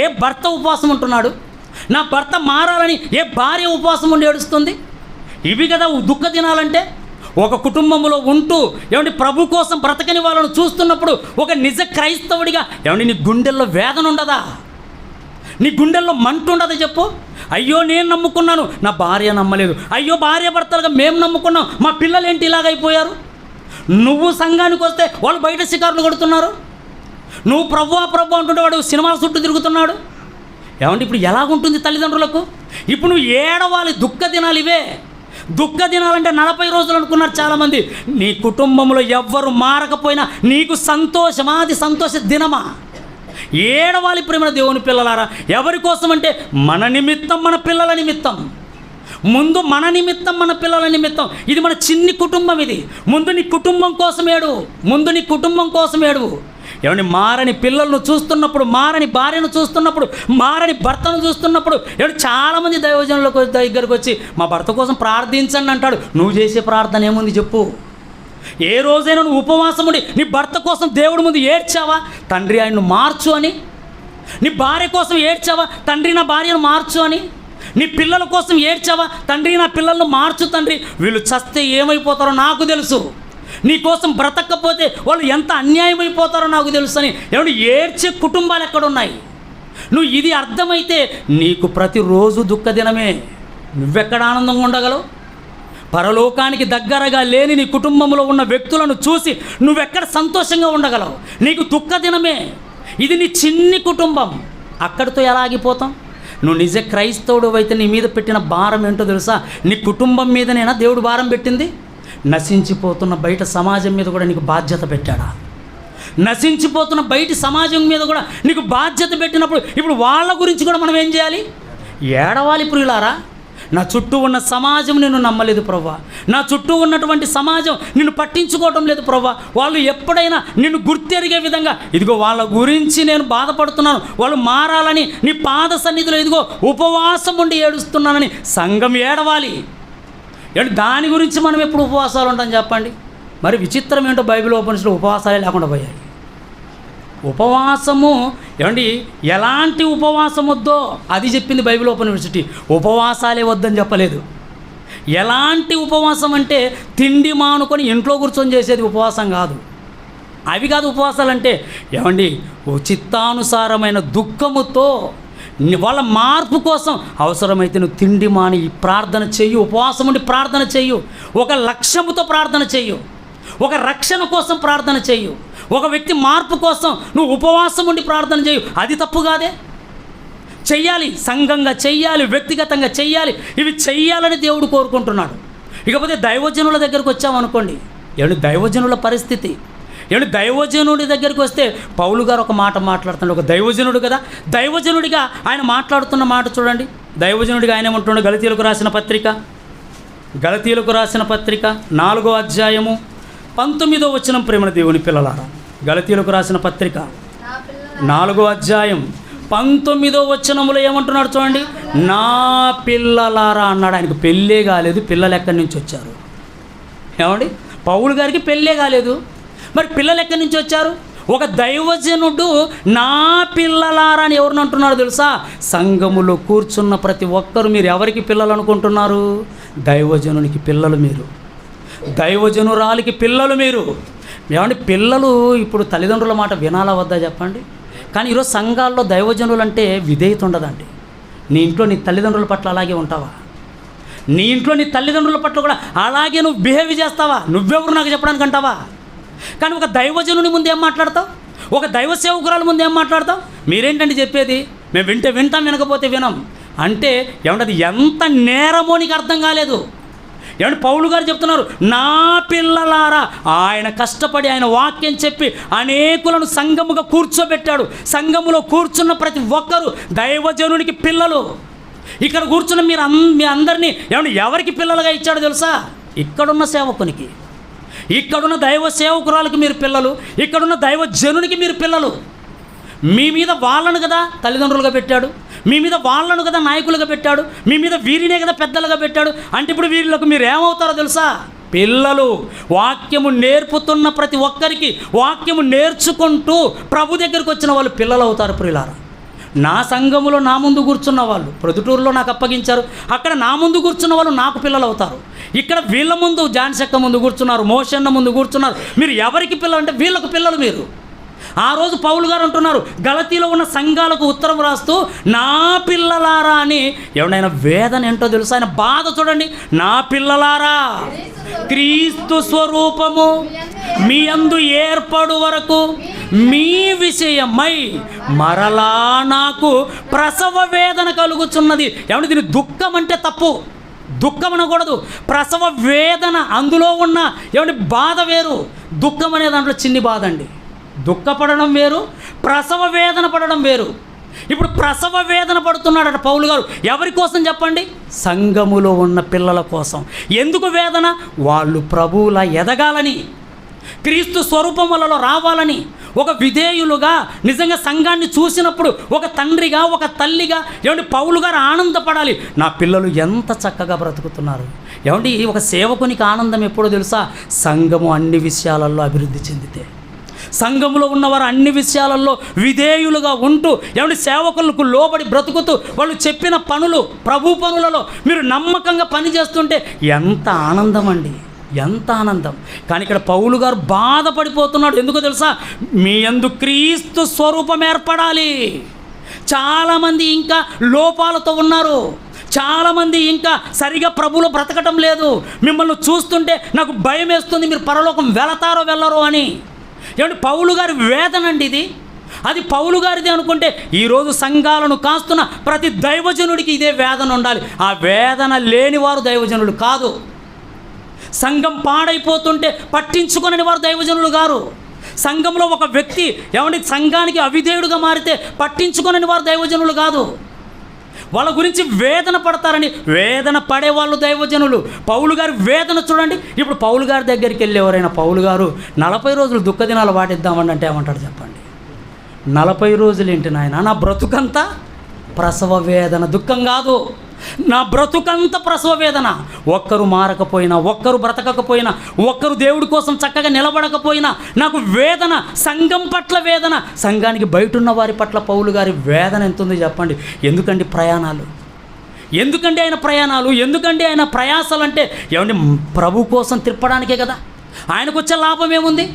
ఏ భర్త ఉపవాసం ఉంటున్నాడు? నా భర్త మారాలని ఏ భార్య ఉపవాసం ఉండి ఏడుస్తుంది? ఇవి కదా దుఃఖ దినాలంటే. ఒక కుటుంబంలో ఉంటూ ప్రభు కోసం బ్రతకని వాళ్ళను చూస్తున్నప్పుడు ఒక నిజ క్రైస్తవుడిగా నీ గుండెల్లో వేదన ఉండదా? నీ గుండెల్లో మంట ఉండదా చెప్పు? అయ్యో నేను నమ్ముకున్నాను, నా భార్య నమ్మలేదు. అయ్యో భార్య భర్తలుగా మేము నమ్ముకున్నాం, మా పిల్లలు ఏంటి ఇలాగైపోయారు. నువ్వు సంఘానికి వస్తే వాళ్ళు బయట షికారులు కొడుతున్నారు, నువ్వు ప్రభు అంటుంటే వాడు సినిమాల చుట్టూ తిరుగుతున్నాడు. ఇప్పుడు ఎలాగుంటుంది తల్లిదండ్రులకు? ఇప్పుడు నువ్వు ఏడవాలి. దుఃఖ దినాలు ఇవే. దుఃఖ దినాలంటే 40 రోజులు అనుకున్నారు చాలామంది. నీ కుటుంబంలో ఎవ్వరు మారకపోయినా నీకు సంతోషమా? అది సంతోష దినమా? ఏడవాలి ప్రేమ దేవుని పిల్లలారా. ఎవరి కోసం అంటే మన నిమిత్తం, మన పిల్లల నిమిత్తం. ముందు మన నిమిత్తం, మన పిల్లల నిమిత్తం. ఇది మన చిన్ని కుటుంబం. ఇది ముందు నీ కుటుంబం కోసం ఏడు. ముందు నీ కుటుంబం కోసం ఏడు. మారని పిల్లలను చూస్తున్నప్పుడు, మారని భార్యను చూస్తున్నప్పుడు, మారని భర్తను చూస్తున్నప్పుడు చాలామంది దైవజనుల దగ్గరకు వచ్చి మా భర్త కోసం ప్రార్థించండి అంటాడు. నువ్వు చేసే ప్రార్థన ఏముంది చెప్పు? ఏ రోజైనా నువ్వు ఉపవాసం ఉండి నీ భర్త కోసం దేవుడి ముందు ఏడ్చావా? తండ్రి ఆయన్ను మార్చు అని. నీ భార్య కోసం ఏడ్చావా? తండ్రి నా భార్యను మార్చు అని. నీ పిల్లల కోసం ఏడ్చావా? తండ్రి నా పిల్లలను మార్చు తండ్రి, వీళ్ళు చస్తే ఏమైపోతారో నాకు తెలుసు, నీ కోసం బ్రతకపోతే వాళ్ళు ఎంత అన్యాయం అయిపోతారో నాకు తెలుసు అని ఏడ్చే కుటుంబాలు ఎక్కడున్నాయి? నువ్వు ఇది అర్థమైతే నీకు ప్రతిరోజు దుఃఖ దినమే. నువ్వెక్కడ ఆనందంగా ఉండగలవు? పరలోకానికి దగ్గరగా లేని నీ కుటుంబంలో ఉన్న వ్యక్తులను చూసి నువ్వెక్కడ సంతోషంగా ఉండగలవు? నీకు దుఃఖ దినమే. ఇది నీ చిన్ని కుటుంబం. అక్కడితో ఎలా ఆగిపోతాం? నువ్వు నిజ క్రైస్తవుడు అయితే నీ మీద పెట్టిన భారం ఏంటో తెలుసా? నీ కుటుంబం మీదనేనా దేవుడు భారం పెట్టింది? నశించిపోతున్న బయట సమాజం మీద కూడా నీకు బాధ్యత పెట్టాడా? నశించిపోతున్న బయటి సమాజం మీద కూడా నీకు బాధ్యత పెట్టినప్పుడు ఇప్పుడు వాళ్ళ గురించి కూడా మనం ఏం చేయాలి? ఏడవాలి ప్రియులారా. నా చుట్టూ ఉన్న సమాజం నిన్ను నమ్మలేదు ప్రభువా, నా చుట్టూ ఉన్నటువంటి సమాజం నిన్ను పట్టించుకోవటం లేదు ప్రభువా. వాళ్ళు ఎప్పుడైనా నిన్ను గుర్తెరిగే విధంగా ఇదిగో వాళ్ళ గురించి నేను బాధపడుతున్నాను, వాళ్ళు మారాలని నీ పాద సన్నిధిలో ఇదిగో ఉపవాసం ఉండి ఏడుస్తున్నానని సంఘం ఏడవాలి. దాని గురించి మనం ఎప్పుడు ఉపవాసాలు ఉంటాం చెప్పండి? మరి విచిత్రం ఏంటో బైబిల్ ఓపెన్స్లో ఉపవాసాలే లేకుండా పోయాయి. ఉపవాసము ఎలాంటి ఉపవాసం వద్దో అది చెప్పింది బైబిల్ ఓపెన్ యూనివర్సిటీ. ఉపవాసాలే వద్దని చెప్పలేదు. ఎలాంటి ఉపవాసం అంటే తిండి మానుకొని ఇంట్లో కూర్చొని చేసేది ఉపవాసం కాదు. అవి కాదు ఉపవాసాలు అంటే. చిత్తానుసారమైన దుఃఖముతో వాళ్ళ మార్పు కోసం అవసరమైతే నువ్వు తిండి మాని ప్రార్థన చెయ్యి, ఉపవాసం ఉండి ప్రార్థన చెయ్యు, ఒక లక్ష్యముతో ప్రార్థన చెయ్యు, ఒక రక్షణ కోసం ప్రార్థన చెయ్యు, ఒక వ్యక్తి మార్పు కోసం నువ్వు ఉపవాసం ఉండి ప్రార్థన చేయు. అది తప్పు కాదే? చెయ్యాలి, సంఘంగా చెయ్యాలి, వ్యక్తిగతంగా చెయ్యాలి. ఇవి చెయ్యాలని దేవుడు కోరుకుంటున్నాడు. ఇకపోతే దైవజనుల దగ్గరకు వచ్చామనుకోండి, దైవజనుల పరిస్థితి దైవజనుడి దగ్గరికి వస్తే పౌలు గారు ఒక మాట మాట్లాడుతున్నాడు. ఒక దైవజనుడు కదా, దైవజనుడిగా ఆయన మాట్లాడుతున్న మాట చూడండి. దైవజనుడిగా ఆయన ఏమంటున్నాడు? గలతీయులకు రాసిన పత్రిక 4వ అధ్యాయము 19వ వచనం. ప్రేమ దేవుని పిల్లలారా, గలతీయులకు రాసిన పత్రిక 4వ అధ్యాయం 19వ వచనములో ఏమంటున్నాడు చూడండి. నా పిల్లలారా అన్నాడు. ఆయనకు పెళ్ళే కాలేదు, పిల్లలు ఎక్కడి నుంచి వచ్చారు? పౌలు గారికి పెళ్ళే కాలేదు, మరి పిల్లలు ఎక్కడి నుంచి వచ్చారు? ఒక దైవజనుడు నా పిల్లలారా అని ఎవరిని అంటున్నాడు తెలుసా? సంఘములో కూర్చున్న ప్రతి ఒక్కరు మీరు ఎవరికి పిల్లలు అనుకుంటున్నారు? దైవజనునికి పిల్లలు మీరు, దైవజనురాలికి పిల్లలు మీరు. పిల్లలు ఇప్పుడు తల్లిదండ్రుల మాట వినాలా వద్దా చెప్పండి? కానీ ఈరోజు సంఘాల్లో దైవజనులు అంటే విధేయత ఉండదండి. నీ ఇంట్లో నీ తల్లిదండ్రుల పట్ల అలాగే ఉంటావా? నీ ఇంట్లో నీ తల్లిదండ్రుల పట్ల కూడా అలాగే నువ్వు బిహేవ్ చేస్తావా? నువ్వెవరు నాకు చెప్పడానికి అంటావా? కానీ ఒక దైవజనుని ముందు ఏం మాట్లాడతావు? ఒక దైవ సేవకురాల ముందు ఏం మాట్లాడతావు? మీరేంటండి చెప్పేది? మేము వింటాం, వినకపోతే వినం అంటే ఏమంటే అది ఎంత నేరమో నీకు అర్థం కాలేదు. ఏమంటే పౌలు గారు చెప్తున్నారు, నా పిల్లలారా, ఆయన కష్టపడి ఆయన వాక్యం చెప్పి అనేకులను సంఘముగా కూర్చోబెట్టాడు. సంఘములో కూర్చున్న ప్రతి ఒక్కరు దైవజనునికి పిల్లలు. ఇక్కడ కూర్చున్న మీ అందరినీ ఏమంటే ఎవరికి పిల్లలుగా ఇచ్చాడో తెలుసా? ఇక్కడున్న సేవకునికి, ఇక్కడున్న దైవ సేవకురాలకి మీరు పిల్లలు, ఇక్కడున్న దైవజనునికి మీరు పిల్లలు. మీ మీద వాళ్ళను కదా తల్లిదండ్రులుగా పెట్టాడు, మీ మీద వాళ్ళను కదా నాయకులుగా పెట్టాడు, మీ మీద వీరినే కదా పెద్దలుగా పెట్టాడు. అంటే ఇప్పుడు వీళ్ళకు మీరు ఏమవుతారో తెలుసా? పిల్లలు. వాక్యము నేర్పుతున్న ప్రతి ఒక్కరికి వాక్యము నేర్చుకుంటూ ప్రభు దగ్గరికి వచ్చిన వాళ్ళు పిల్లలు అవుతారు. ప్రియులారా, నా సంఘములో నా ముందు కూర్చున్న వాళ్ళు ప్రొద్దుటూరులో నాకు అప్పగించారు, అక్కడ నా ముందు కూర్చున్న వాళ్ళు నాకు పిల్లలు అవుతారు. ఇక్కడ వీళ్ళ ముందు జాన్సక్క ముందు కూర్చున్నారు, మోషన్న ముందు కూర్చున్నారు. మీరు ఎవరికి పిల్లలు అంటే వీళ్ళకు పిల్లలు మీరు. ఆ రోజు పౌలు గారు అంటున్నారు, గలతీలో ఉన్న సంఘాలకు ఉత్తరం రాస్తూ, నా పిల్లలారా అని. ఎవడైనా వేదన ఏంటో తెలుసా? ఆయన బాధ చూడండి. నా పిల్లలారా, క్రీస్తు స్వరూపము మీ యందు ఏర్పడు వరకు మీ విషయమై మరలా నాకు ప్రసవ వేదన కలుగుచున్నది. ఏమంటే దీని దుఃఖం అంటే తప్పు, దుఃఖం అనకూడదు. ప్రసవ వేదన, అందులో ఉన్న ఏమంటే బాధ వేరు, దుఃఖం అనే దాంట్లో చిన్ని బాధ అండి. దుఃఖపడడం వేరు, ప్రసవ వేదన పడడం వేరు. ఇప్పుడు ప్రసవ వేదన పడుతున్నాడట పౌలు గారు. ఎవరి కోసం చెప్పండి? సంఘములో ఉన్న పిల్లల కోసం. ఎందుకు వేదన? వాళ్ళు ప్రభువులా ఎదగాలని, క్రీస్తు స్వరూపం వలలో రావాలని, ఒక విధేయులుగా నిజంగా సంఘాన్ని చూసినప్పుడు ఒక తండ్రిగా ఒక తల్లిగా ఏమంటే పౌలు గారు ఆనందపడాలి. నా పిల్లలు ఎంత చక్కగా బ్రతుకుతున్నారు. ఏమంటే ఒక సేవకునికి ఆనందం ఎప్పుడో తెలుసా? సంఘము అన్ని విషయాలలో అభివృద్ధి చెందితే, సంఘంలో ఉన్నవారు అన్ని విషయాలలో విధేయులుగా ఉంటూ ఏమంటే సేవకులకు లోబడి బ్రతుకుతూ వాళ్ళు చెప్పిన పనులు, ప్రభు పనులలో మీరు నమ్మకంగా పనిచేస్తుంటే ఎంత ఆనందం అండి, ఎంత ఆనందం. కానీ ఇక్కడ పౌలు గారు బాధపడిపోతున్నాడు. ఎందుకో తెలుసా? మీ యందు క్రీస్తు స్వరూపం ఏర్పడాలి. చాలామంది ఇంకా లోపాలతో ఉన్నారు, చాలామంది ఇంకా సరిగా ప్రభువులో బ్రతకటం లేదు. మిమ్మల్ని చూస్తుంటే నాకు భయం వేస్తుంది, మీరు పరలోకం వెళతారో వెళ్ళరో అని. ఏమంటే పౌలు గారి వేదన అండి ఇది. అది పౌలు గారిది అనుకుంటే ఈరోజు సంఘాలను కాస్తున్న ప్రతి దైవజనుడికి ఇదే వేదన ఉండాలి. ఆ వేదన లేనివారు దైవజనులు కాదు. సంఘం పాడైపోతుంటే పట్టించుకొనని వారు దైవజనులు గారు. సంఘంలో ఒక వ్యక్తి ఏమంటే సంఘానికి అవిధేయుడుగా మారితే పట్టించుకొనని వారు దైవజనులు కాదు. వాళ్ళ గురించి వేదన పడతారని వేదన పడేవాళ్ళు దైవజనులు. పౌలు గారి వేదన చూడండి. ఇప్పుడు పౌలు గారి దగ్గరికి వెళ్ళి ఎవరైనా పౌలు గారు 40 రోజులు దుఃఖ దినాలు వాటిద్దామని అంటే ఏమంటాడు చెప్పండి? 40 రోజులు ఏంటి నాయన, నా బ్రతుకంతా ప్రసవ వేదన, దుఃఖం కాదు, నా బ్రతుకంతా ప్రసవ వేదన. ఒక్కరు మారకపోయినా, ఒక్కరు బ్రతకకపోయినా, ఒక్కరు దేవుడి కోసం చక్కగా నిలబడకపోయినా నాకు వేదన, సంఘం పట్ల వేదన. సంఘానికి బయట ఉన్న వారి పట్ల పౌలు గారి వేదన ఎంత ఉంది చెప్పండి. ఎందుకండి ప్రయాణాలు, ఎందుకండి ఆయన ప్రయాణాలు, ఎందుకండి ఆయన ప్రయాసాలు అంటే ఏమండి ప్రభు కోసం తిప్పడానికే కదా. ఆయనకు వచ్చే లాభం ఏముంది?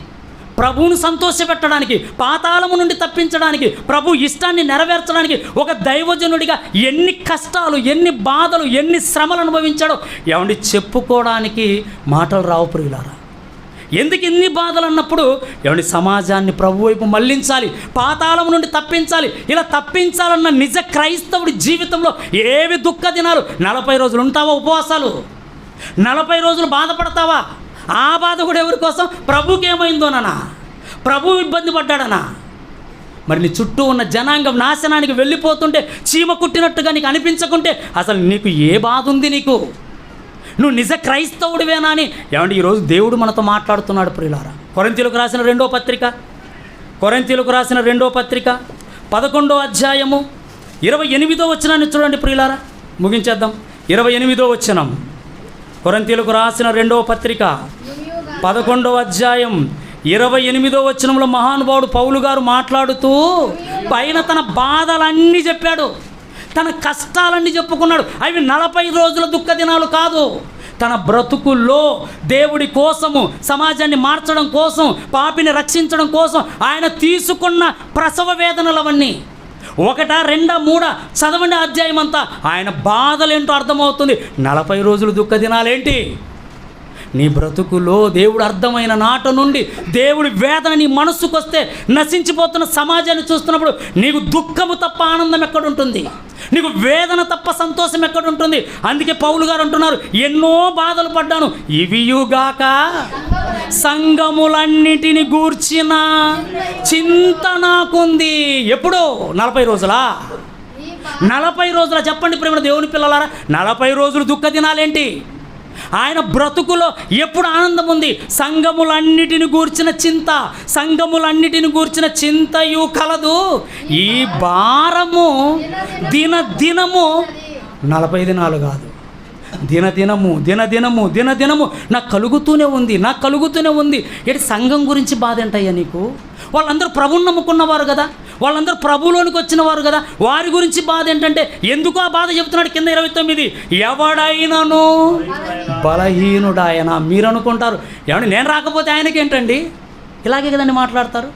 ప్రభువును సంతోషపెట్టడానికి, పాతాళము నుండి తప్పించడానికి, ప్రభు ఇష్టాన్ని నెరవేర్చడానికి ఒక దైవజనుడిగా ఎన్ని కష్టాలు, ఎన్ని బాధలు, ఎన్ని శ్రమలు అనుభవించాడో ఏమండి చెప్పుకోవడానికి మాటలు రావు ప్రియులారా. ఎందుకు ఇన్ని బాధలు అన్నప్పుడు ఏమండి సమాజాన్ని ప్రభు వైపు మళ్లించాలి, పాతాళం నుండి తప్పించాలి. ఇలా తప్పించాలన్న నిజ క్రైస్తవుడి జీవితంలో ఏవి దుఃఖ దినాలు? 40 రోజులు ఉంటావా ఉపవాసాలు? 40 రోజులు బాధపడతావా? ఆ బాధ కూడా ఎవరి కోసం? ప్రభుకి ఏమైందోనన్నా, ప్రభు ఇబ్బంది పడ్డాడనా? మరి నీ చుట్టూ ఉన్న జనాంగం నాశనానికి వెళ్ళిపోతుంటే చీమ కుట్టినట్టుగా నీకు అనిపించకుంటే అసలు నీకు ఏ బాధ ఉంది? నీకు నువ్వు నిజ క్రైస్తవుడివేనా అని ఏమంటే ఈరోజు దేవుడు మనతో మాట్లాడుతున్నాడు ప్రియులారా. కొరింథీయులకు రాసిన 2వ పత్రిక, కొరింథీయులకు రాసిన 2వ పత్రిక 11వ అధ్యాయము 28వ వచనాన్ని చూడండి ప్రియులారా. ముగించేద్దాం. 28వ వచనం, కొరింథీయులకు రాసిన 2వ పత్రిక 11వ అధ్యాయం 28వ వచనంలో మహానుభావుడు పౌలు గారు మాట్లాడుతూ పైన తన బాధలన్నీ చెప్పాడు, తన కష్టాలన్నీ చెప్పుకున్నాడు. అవి 40 రోజుల దుఃఖ దినాలు కాదు. తన బ్రతుకుల్లో దేవుడి కోసము, సమాజాన్ని మార్చడం కోసం, పాపిని రక్షించడం కోసం ఆయన తీసుకున్న ప్రసవ వేదనలు అవన్నీ. 1, 2, 3 చదవండి అధ్యాయం అంతా. ఆయన బాధలేంటో అర్థమవుతుంది. 40 రోజులు దుఃఖ దినాలేంటి? నీ బ్రతుకులో దేవుడు అర్థమైన నాట నుండి దేవుడి వేదన నీ మనస్సుకు వస్తే నశించిపోతున్న సమాజాన్ని చూస్తున్నప్పుడు నీకు దుఃఖము తప్ప ఆనందం ఎక్కడుంటుంది? నీకు వేదన తప్ప సంతోషం ఎక్కడుంటుంది? అందుకే పౌలు గారు అంటున్నారు, ఎన్నో బాధలు పడ్డాను, ఇవియుగాక సంఘములన్నిటిని గూర్చిన చింత నాకుంది. ఎప్పుడు? 40 రోజులా? 40 రోజుల చెప్పండి ప్రేమ దేవుని పిల్లలారా, 40 రోజులు దుఃఖ దినాలేంటి? ఆయన బ్రతుకులో ఎప్పుడు ఆనందం ఉంది? సంఘములన్నిటిని గూర్చిన చింత, సంఘములన్నిటిని గూర్చిన చింతయు కలదు. ఈ భారము దినదినము 40 దినాలు కాదు, దినదినము నాకు కలుగుతూనే ఉంది. ఏంటి సంఘం గురించి బాధ ఏంటయ్యా నీకు? వాళ్ళందరూ ప్రభువుని నమ్ముకున్నవారు కదా, వాళ్ళందరూ ప్రభువులోనికి వచ్చిన వారు కదా, వారి గురించి బాధ ఏంటంటే ఎందుకు ఆ బాధ చెప్తున్నాడు కింద 29, ఎవడైనను బలహీనుడాయన. మీరు అనుకుంటారు ఏమండి నేను రాకపోతే ఆయనకి ఏంటండి? ఇలాగే కదండి మాట్లాడతారు.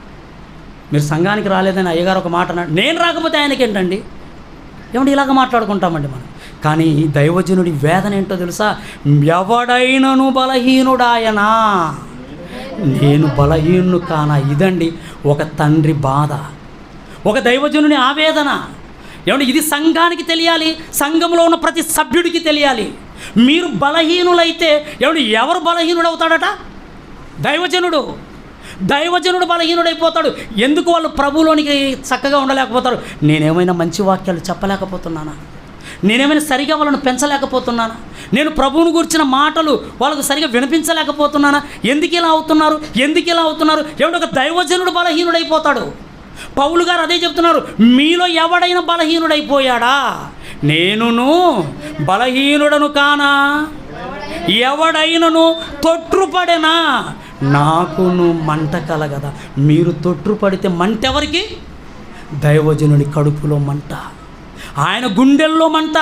మీరు సంఘానికి రాలేదని అయ్యగారు ఒక మాట అన్నాడు, నేను రాకపోతే ఆయనకి ఏంటండి? ఏమండి ఇలాగ మాట్లాడుకుంటామండి మనం. కానీ దైవజనుడి వేదన ఏంటో తెలుసా? ఎవడైనను బలహీనుడాయనా, నేను బలహీనుడు కానా. ఇదండి ఒక తండ్రి బాధ, ఒక దైవజనుని ఆవేదన. ఏమంటే ఇది సంఘానికి తెలియాలి, సంఘంలో ఉన్న ప్రతి సభ్యుడికి తెలియాలి. మీరు బలహీనులైతే ఏమంటే ఎవరు బలహీనుడు అవుతాడట? దైవజనుడు బలహీనుడైపోతాడు. ఎందుకు? వాళ్ళు ప్రభువులోనికి చక్కగా ఉండలేకపోతారు. నేనేమైనా మంచి వాక్యాలు చెప్పలేకపోతున్నానా? నేనేమైనా సరిగా వాళ్ళను పెంచలేకపోతున్నానా? నేను ప్రభువుని గురించిన మాటలు వాళ్ళకు సరిగా వినిపించలేకపోతున్నానా? ఎందుకు ఇలా అవుతున్నారు? ఏమంటే ఒక దైవజనుడు బలహీనుడైపోతాడు. పౌలు గారు అదే చెప్తున్నారు, మీలో ఎవడైనా బలహీనుడైపోయాడా? నేనును బలహీనుడను కానా? ఎవడైనను తొట్రుపడెనా? నాకును మంట కలగదా? మీరు తొట్రుపడితే మంట ఎవరికి? దైవజనుడి కడుపులో మంట, ఆయన గుండెల్లో మంట.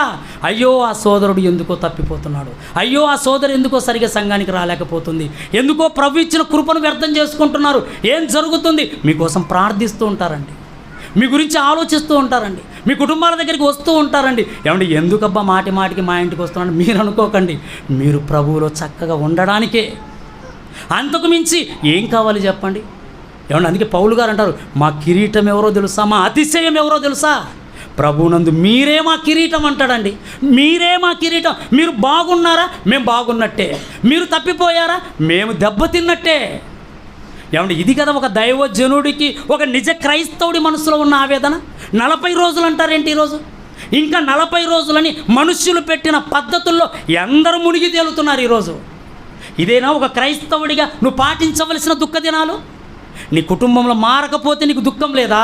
అయ్యో ఆ సోదరుడు ఎందుకో తప్పిపోతున్నాడు, అయ్యో ఆ సోదరు ఎందుకో సరిగా సంఘానికి రాలేకపోతుంది, ఎందుకో ప్రభు ఇచ్చిన కృపను వ్యర్థం చేసుకుంటున్నారు, ఏం జరుగుతుంది? మీకోసం ప్రార్థిస్తూ ఉంటారండి, మీ గురించి ఆలోచిస్తూ ఉంటారండి, మీ కుటుంబాల దగ్గరికి వస్తూ ఉంటారండి. ఏమంటే ఎందుకబ్బా మాటికి మా ఇంటికి వస్తున్నాడు మీరు అనుకోకండి, మీరు ప్రభువులో చక్కగా ఉండడానికే. అంతకు మించి ఏం కావాలి చెప్పండి? ఏమన్నా అందుకే పౌలు గారు అంటారు, మా కిరీటం ఎవరో తెలుసా, మా అతిశయం ఎవరో తెలుసా? ప్రభువునందు మీరే మా కిరీటం అంటాడండి. మీరే మా కిరీటం. మీరు బాగున్నారా? మేము బాగున్నట్టే. మీరు తప్పిపోయారా? మేము దెబ్బతిన్నట్టే. ఏమంటే ఇది కదా ఒక దైవజనుడికి, ఒక నిజ క్రైస్తవుడి మనసులో ఉన్న ఆవేదన. 40 రోజులు అంటారేంటి ఈరోజు? ఇంకా 40 రోజులని మనుష్యులు పెట్టిన పద్ధతుల్లో ఎందరూ మునిగి తేలుతున్నారు ఈరోజు. ఇదేనా ఒక క్రైస్తవుడిగా నువ్వు పాటించవలసిన దుఃఖ దినాలు? నీ కుటుంబంలో మారకపోతే నీకు దుఃఖం లేదా?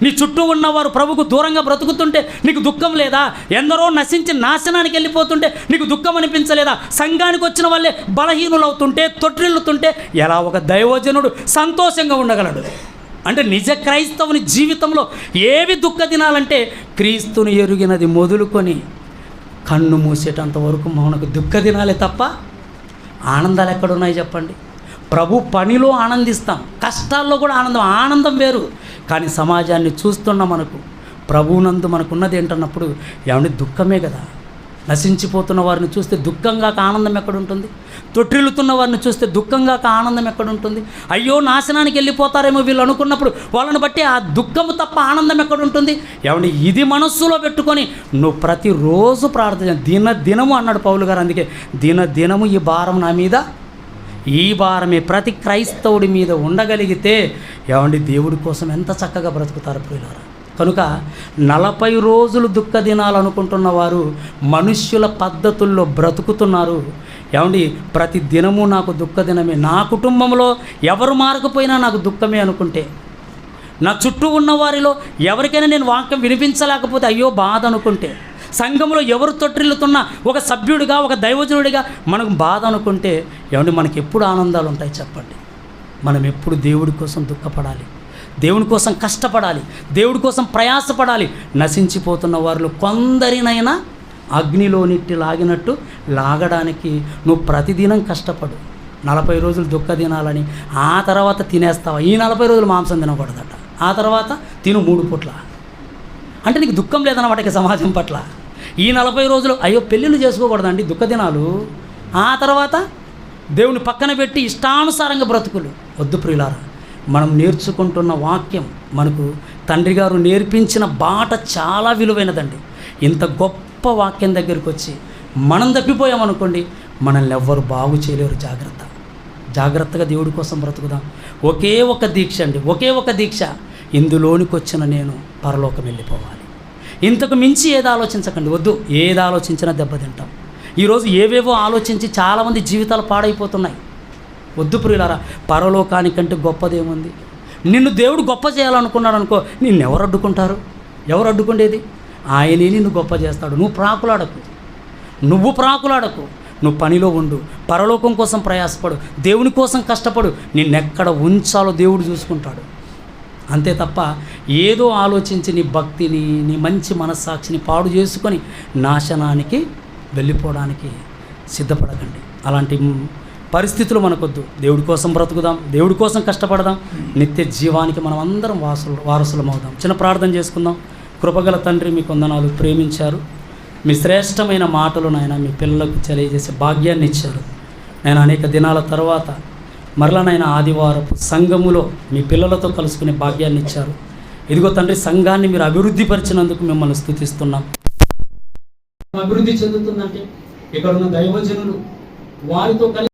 నీ చుట్టూ ఉన్నవారు ప్రభుకు దూరంగా బ్రతుకుతుంటే నీకు దుఃఖం లేదా? ఎందరో నశించి నాశనానికి వెళ్ళిపోతుంటే నీకు దుఃఖం అనిపించలేదా? సంఘానికి వచ్చిన వాళ్ళే బలహీనులవుతుంటే, తొట్టిల్లుతుంటే ఎలా ఒక దైవజనుడు సంతోషంగా ఉండగలడు? అంటే నిజ క్రైస్తవుని జీవితంలో ఏవి దుఃఖ దినాలంటే క్రీస్తుని ఎరిగినది మొదలుకొని కన్ను మూసేటంత వరకు మనకు దుఃఖ దినాలే తప్ప ఆనందాలు ఎక్కడున్నాయి చెప్పండి? ప్రభు పనిలో ఆనందిస్తాం, కష్టాల్లో కూడా ఆనందం వేరు. కానీ సమాజాన్ని చూస్తున్న మనకు ప్రభువునందు మనకున్నది ఏంటన్నప్పుడు ఏమంటే దుఃఖమే కదా. నశించిపోతున్న వారిని చూస్తే దుఃఖంగా ఆనందం ఎక్కడుంటుంది? తొట్టిల్లుతున్న వారిని చూస్తే దుఃఖంగా ఆనందం ఎక్కడుంటుంది? అయ్యో నాశనానికి వెళ్ళిపోతారేమో వీళ్ళు అనుకున్నప్పుడు వాళ్ళని బట్టి ఆ దుఃఖము తప్ప ఆనందం ఎక్కడుంటుంది? ఏమంటే ఇది మనస్సులో పెట్టుకొని నువ్వు ప్రతిరోజు ప్రార్థన, దినము అన్నాడు పౌలు గారు. అందుకే దినము ఈ భారం నా మీద, ఈ భారమే ప్రతి క్రైస్తవుడి మీద ఉండగలిగితే ఏమండి దేవుడి కోసం ఎంత చక్కగా బ్రతుకుతారు ప్రియులారా. కనుక 40 రోజులు దుఃఖ దినాలు అనుకుంటున్న వారు మనుష్యుల పద్ధతుల్లో బ్రతుకుతున్నారు. ఏమండి ప్రతి దినము నాకు దుఃఖ దినమే, నా కుటుంబంలో ఎవరు మారకపోయినా నాకు దుఃఖమే అనుకుంటే, నా చుట్టూ ఉన్న వారిలో ఎవరికైనా నేను వాక్యం వినిపించలేకపోతే అయ్యో బాధ అనుకుంటే, సంఘంలో ఎవరు తొట్టిల్లుతున్నా ఒక సభ్యుడిగా, ఒక దైవజనుడిగా మనకు బాధ అనుకుంటే ఏమంటే మనకి ఎప్పుడు ఆనందాలు ఉంటాయి చెప్పండి? మనం ఎప్పుడు దేవుడి కోసం దుఃఖపడాలి, దేవుని కోసం కష్టపడాలి, దేవుడి కోసం ప్రయాసపడాలి. నశించిపోతున్న వారిలో కొందరినైనా అగ్నిలోనిట్టి లాగినట్టు లాగడానికి నువ్వు ప్రతిదినం కష్టపడు. 40 రోజులు దుఃఖ దినాలని ఆ తర్వాత తినేస్తావా? ఈ 40 రోజులు మాంసం తినకూడదట, ఆ తర్వాత తిను 3 పూట్ల. అంటే నీకు దుఃఖం లేదన్నమాట ఇక సమాజం పట్ల. ఈ 40 రోజులు అయ్యో పెళ్ళిళ్ళు చేసుకోకూడదండి దుఃఖ దినాలు, ఆ తర్వాత దేవుని పక్కన పెట్టి ఇష్టానుసారంగా బ్రతుకులు వద్దు ప్రియులారా. మనం నేర్చుకుంటున్న వాక్యం, మనకు తండ్రి గారు నేర్పించిన బాట చాలా విలువైనదండి. ఇంత గొప్ప వాక్యం దగ్గరికి వచ్చి మనం తప్పిపోయామనుకోండి, మనల్ని ఎవ్వరు బాగు చేయలేరు. జాగ్రత్తగా దేవుడి కోసం బ్రతుకుదాం. ఒకే ఒక దీక్ష అండి, ఒకే ఒక దీక్ష. ఇందులోనికి వచ్చిన నేను పరలోకం వెళ్ళిపోవాలి. ఇంతకు మించి ఏది ఆలోచించకండి. వద్దు, ఏది ఆలోచించినా దెబ్బతింటాం. ఈరోజు ఏవేవో ఆలోచించి చాలామంది జీవితాలు పాడైపోతున్నాయి. వద్దు ప్రియులారా, పరలోకానికంటే గొప్పదేముంది? నిన్ను దేవుడు గొప్ప చేయాలనుకున్నాడు అనుకో, నిన్నెవరు అడ్డుకుంటారు? ఎవరు అడ్డుకుండేది? ఆయనే నిన్ను గొప్ప చేస్తాడు. నువ్వు ప్రాకులాడకు, నువ్వు పనిలో ఉండు, పరలోకం కోసం ప్రయాసపడు, దేవుని కోసం కష్టపడు. నిన్నెక్కడ ఉంచాలో దేవుడు చూసుకుంటాడు. అంతే తప్ప ఏదో ఆలోచించి నీ భక్తిని, నీ మంచి మనస్సాక్షిని పాడు చేసుకొని నాశనానికి వెళ్ళిపోవడానికి సిద్ధపడకండి. అలాంటి పరిస్థితులు మనకొద్దు. దేవుడి కోసం బ్రతుకుదాం, దేవుడి కోసం కష్టపడదాం. నిత్య జీవానికి మనం అందరం వారసులం అవుదాం. చిన్న ప్రార్థన చేసుకుందాం. కృపగల తండ్రి, మీకు వందనాలు. ప్రేమించారు, మీ శ్రేష్టమైన మాటలు నాయన మీ పిల్లలకు తెలియజేసే భాగ్యాన్ని ఇచ్చారు. నేను అనేక దినాల తర్వాత మరలా నాయన ఆదివారపు సంఘములో మీ పిల్లలతో కలుసుకునే భాగ్యాన్ని ఇచ్చారు. ఇదిగో తండ్రి, సంఘాన్ని మీరు అభివృద్ధి పరిచినందుకు మిమ్మల్ని స్తుతిస్తున్నాం. అభివృద్ధి చెందుతుందంటే ఇక్కడ ఉన్న దైవజనులు వారితో కలిసి